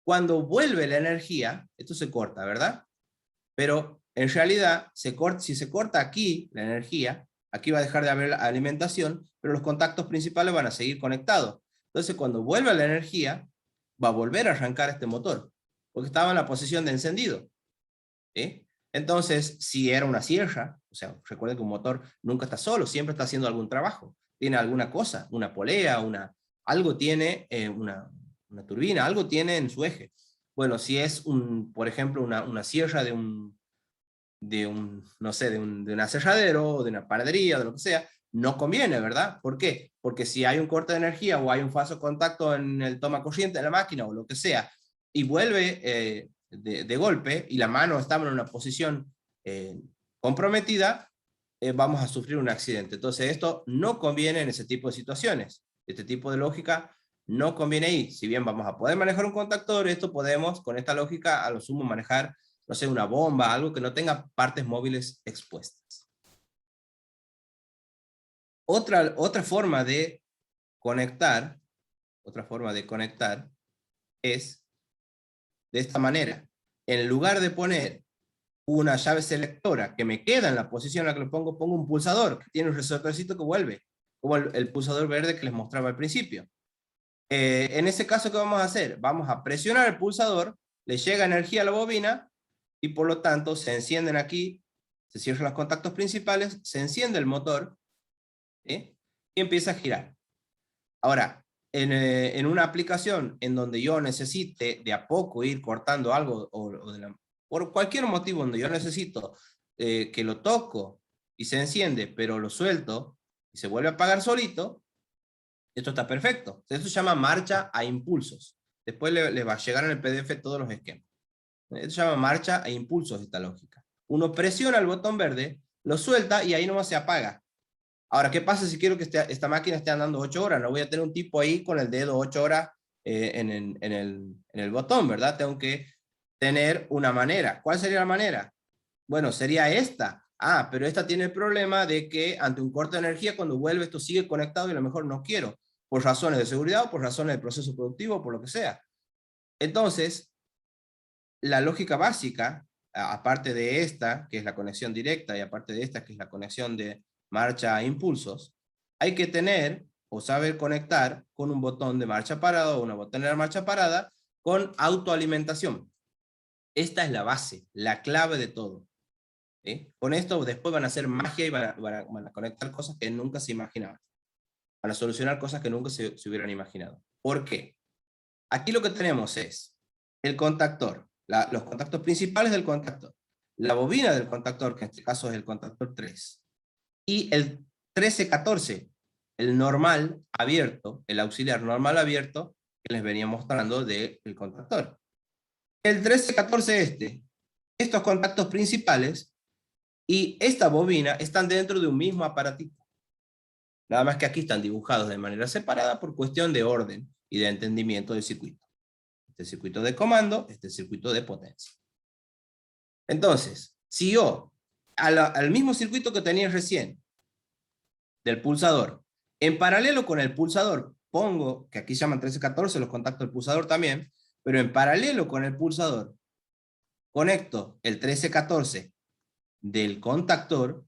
cuando vuelve la energía, esto se corta, ¿verdad? Pero en realidad, si se corta aquí la energía, aquí va a dejar de haber alimentación, pero los contactos principales van a seguir conectados. Entonces, cuando vuelva la energía, va a volver a arrancar este motor, porque estaba en la posición de encendido. ¿Sí? Entonces, si era una sierra, o sea, recuerden que un motor nunca está solo, siempre está haciendo algún trabajo. Tiene alguna cosa, una polea, algo tiene, una turbina, algo tiene en su eje. Bueno, si es, por ejemplo, una sierra de un no sé, de un aserradero, o de una panadería, de lo que sea, no conviene, ¿verdad? ¿Por qué? Porque si hay un corte de energía o hay un falso contacto en el toma corriente de la máquina o lo que sea, y vuelve de golpe y la mano está en una posición comprometida, vamos a sufrir un accidente. Entonces esto no conviene en ese tipo de situaciones. Este tipo de lógica no conviene ahí. Si bien vamos a poder manejar un contactor, esto podemos, con esta lógica, a lo sumo manejar, no sé, una bomba, algo que no tenga partes móviles expuestas. Otra forma de conectar es de esta manera. En lugar de poner una llave selectora que me queda en la posición en la que lo pongo un pulsador que tiene un resortorcito que vuelve, como el pulsador verde que les mostraba al principio. En ese caso, ¿qué vamos a hacer? Vamos a presionar el pulsador, le llega energía a la bobina, y por lo tanto se encienden aquí, se cierran los contactos principales, se enciende el motor, ¿sí? Y empieza a girar. Ahora, en una aplicación en donde yo necesite de a poco ir cortando algo, por cualquier motivo donde yo necesito que lo toco y se enciende, pero lo suelto y se vuelve a apagar solito, esto está perfecto. Esto se llama marcha a impulsos. Después le va a llegar en el PDF todos los esquemas. Esto se llama marcha a impulsos, esta lógica. Uno presiona el botón verde, lo suelta y ahí nomás se apaga. Ahora, ¿qué pasa si quiero que esta máquina esté andando 8 horas? No voy a tener un tipo ahí con el dedo 8 horas en el botón, ¿verdad? Tengo que tener una manera. ¿Cuál sería la manera? Bueno, sería esta. Ah, pero esta tiene el problema de que ante un corte de energía, cuando vuelve esto sigue conectado y a lo mejor no quiero, por razones de seguridad o por razones del proceso productivo, por lo que sea. Entonces, la lógica básica, aparte de esta, que es la conexión directa, y aparte de esta, que es la conexión de marcha a impulsos, hay que tener o saber conectar con un botón de marcha parada o una botonera de marcha parada con autoalimentación. Esta es la base, la clave de todo. ¿Sí? Con esto después van a hacer magia y van a conectar cosas que nunca se imaginaban. Van a solucionar cosas que nunca se hubieran imaginado. ¿Por qué? Aquí lo que tenemos es el contactor, los contactos principales del contactor, la bobina del contactor, que en este caso es el contactor 3, y el 1314, el normal abierto, el auxiliar normal abierto, que les venía mostrando del contactor. El 1314 estos contactos principales y esta bobina están dentro de un mismo aparatito. Nada más que aquí están dibujados de manera separada por cuestión de orden y de entendimiento del circuito. Este circuito de comando, este circuito de potencia. Entonces, si yo al mismo circuito que tenía recién, del pulsador. En paralelo con el pulsador, pongo, que aquí se llaman 1314, los contactos del pulsador también, pero en paralelo con el pulsador, conecto el 1314 del contactor.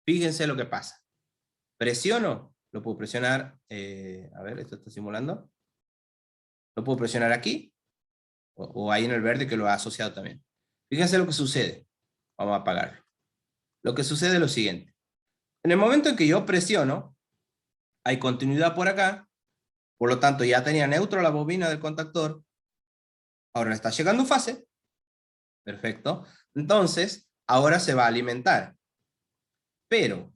Fíjense lo que pasa. Presiono, lo puedo presionar, a ver, esto está simulando. Lo puedo presionar aquí, o ahí en el verde que lo ha asociado también. Fíjense lo que sucede. Vamos a apagarlo. Lo que sucede es lo siguiente. En el momento en que yo presiono, hay continuidad por acá, por lo tanto ya tenía neutro la bobina del contactor, ahora está llegando fase, perfecto, entonces ahora se va a alimentar. Pero,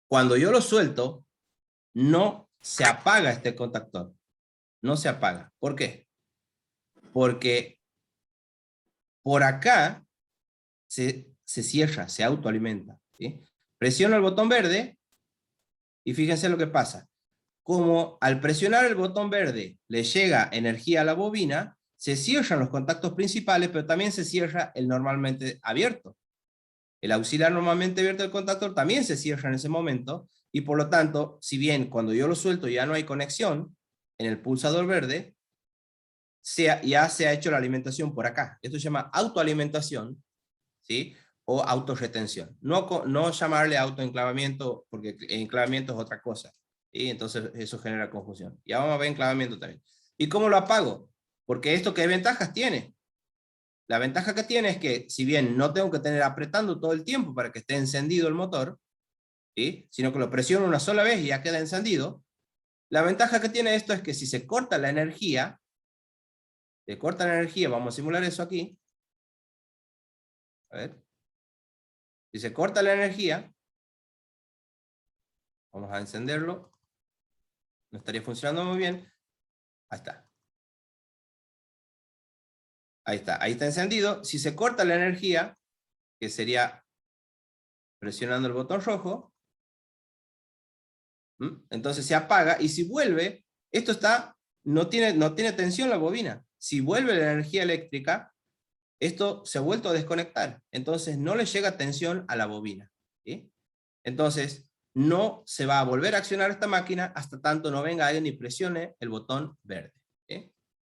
cuando yo lo suelto, no se apaga este contactor, no se apaga. ¿Por qué? Porque por acá se cierra, se autoalimenta, ¿sí? Presiono el botón verde y fíjense lo que pasa. Como al presionar el botón verde le llega energía a la bobina, se cierran los contactos principales, pero también se cierra el normalmente abierto. El auxiliar normalmente abierto del contactor también se cierra en ese momento, y por lo tanto, si bien cuando yo lo suelto ya no hay conexión en el pulsador verde, ya se ha hecho la alimentación por acá. Esto se llama autoalimentación, ¿sí? O autorretención. No llamarle autoenclavamiento, porque enclavamiento es otra cosa. ¿Sí? Entonces eso genera confusión. Ya vamos a ver enclavamiento también. ¿Y cómo lo apago? Porque esto, ¿qué ventajas tiene? La ventaja que tiene es que, si bien no tengo que tener apretando todo el tiempo para que esté encendido el motor, ¿sí? Sino que lo presiono una sola vez y ya queda encendido, la ventaja que tiene esto es que si se corta la energía, vamos a simular eso aquí. A ver. Si se corta la energía, vamos a encenderlo. No estaría funcionando muy bien. Ahí está. Ahí está encendido. Si se corta la energía, que sería presionando el botón rojo, entonces se apaga, y si vuelve, esto está, no tiene tensión la bobina. Si vuelve la energía eléctrica, esto se ha vuelto a desconectar, entonces no le llega tensión a la bobina, ¿sí? Entonces no se va a volver a accionar esta máquina hasta tanto no venga alguien y presione el botón verde, ¿sí?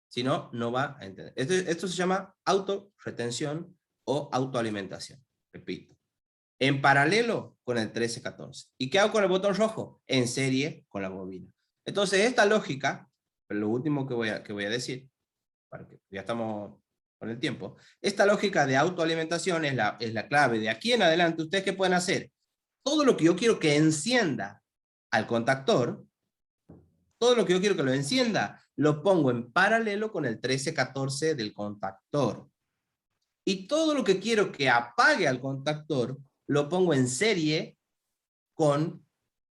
Si no, no va a entender. Esto se llama autorretención o autoalimentación, repito. En paralelo con el 1314. ¿Y qué hago con el botón rojo? En serie con la bobina. Entonces esta lógica, lo último que voy a decir, para que ya estamos con el tiempo, esta lógica de autoalimentación es la clave. De aquí en adelante, ¿ustedes qué pueden hacer? Todo lo que yo quiero que encienda al contactor, todo lo que yo quiero que lo encienda, lo pongo en paralelo con el 1314 del contactor. Y todo lo que quiero que apague al contactor, lo pongo en serie con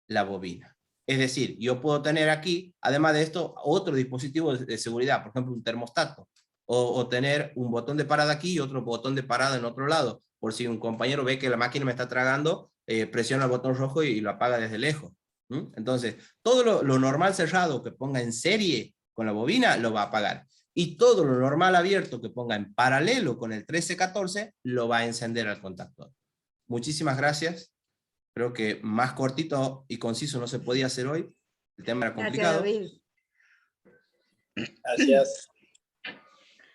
la bobina. Es decir, yo puedo tener aquí, además de esto, otro dispositivo de seguridad, por ejemplo, un termostato, o tener un botón de parada aquí y otro botón de parada en otro lado, por si un compañero ve que la máquina me está tragando, presiona el botón rojo y lo apaga desde lejos. Entonces, todo lo normal cerrado que ponga en serie con la bobina, lo va a apagar. Y todo lo normal abierto que ponga en paralelo con el 1314, lo va a encender al contactor. Muchísimas gracias. Creo que más cortito y conciso no se podía hacer hoy. El tema era complicado. Gracias, David. Gracias.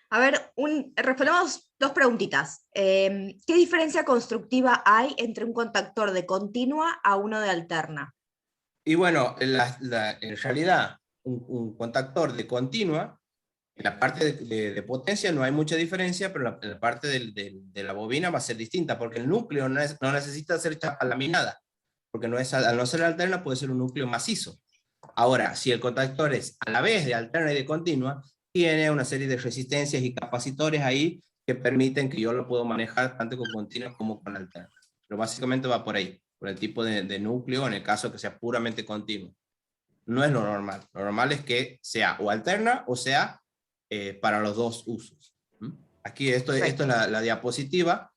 A ver, respondemos dos preguntitas. ¿Qué diferencia constructiva hay entre un contactor de continua a uno de alterna? Y bueno, en realidad, un contactor de continua, en la parte de potencia no hay mucha diferencia, pero en la parte de la bobina va a ser distinta, porque el núcleo no necesita ser chapa laminada, porque al no ser alterna puede ser un núcleo macizo. Ahora, si el contactor es a la vez de alterna y de continua, tiene una serie de resistencias y capacitores ahí que permiten que yo lo puedo manejar tanto con continua como con alterna. Pero básicamente va por ahí, por el tipo de núcleo, en el caso que sea puramente continuo. No es lo normal. Lo normal es que sea o alterna o sea para los dos usos. Aquí esto es la diapositiva,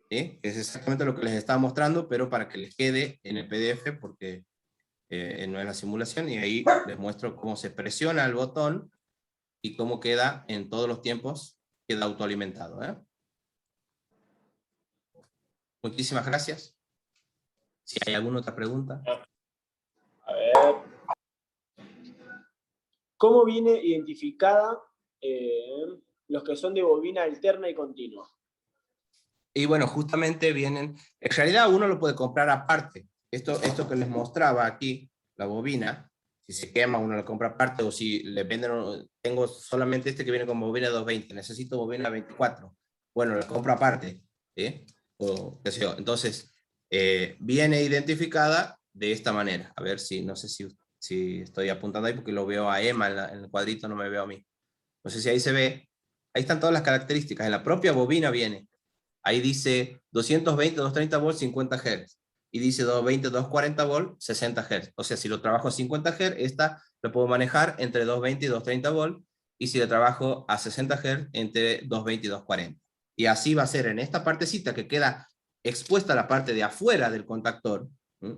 que es exactamente lo que les estaba mostrando, pero para que les quede en el PDF, porque no es la simulación, y ahí les muestro cómo se presiona el botón y cómo queda en todos los tiempos, queda autoalimentado. Muchísimas gracias. Si hay alguna otra pregunta. A ver. ¿Cómo viene identificada los que son de bobina alterna y continua? Y bueno, justamente vienen, en realidad uno lo puede comprar aparte. Esto que les mostraba aquí, la bobina, si se quema uno lo compra aparte, o si le venden, tengo solamente este que viene con bobina 220, necesito bobina 24, bueno, lo compro aparte, ¿sí? O qué sé yo. Entonces, viene identificada de esta manera. A ver si, no sé si estoy apuntando ahí porque lo veo a Emma en el cuadrito, no me veo a mí. No sé si ahí se ve, ahí están todas las características, en la propia bobina viene. Ahí dice 220, 230 volts, 50 Hz. Y dice 220, 240 volts, 60 Hz. O sea, si lo trabajo a 50 Hz, esta lo puedo manejar entre 220 y 230 volts. Y si lo trabajo a 60 Hz, entre 220 y 240. Y así va a ser en esta partecita que queda expuesta a la parte de afuera del contactor.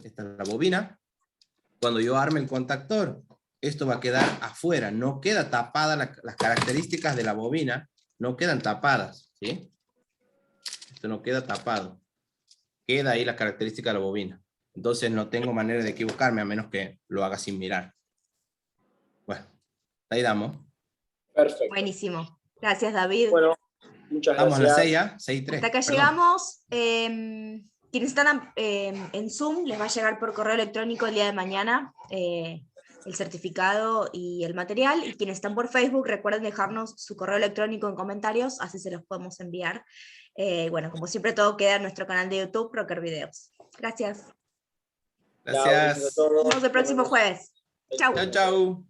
Esta es la bobina. Cuando yo arme el contactor, esto va a quedar afuera. No queda tapada, las características de la bobina no quedan tapadas, ¿sí? Esto no queda tapado. Queda ahí la característica de la bobina. Entonces no tengo manera de equivocarme a menos que lo haga sin mirar. Bueno, ahí damos. Perfecto. Buenísimo. Gracias, David. Bueno, muchas Estamos a las gracias. 6 ya, 6:03. Hasta acá perdón. llegamos. Quienes están en Zoom, les va a llegar por correo electrónico el día de mañana el certificado y el material. Y quienes están por Facebook, recuerden dejarnos su correo electrónico en comentarios, así se los podemos enviar. Bueno, como siempre, todo queda en nuestro canal de YouTube, Rocker Videos. Gracias. Gracias. Gracias a todos. Nos vemos el próximo jueves. Chau. Chau, chau.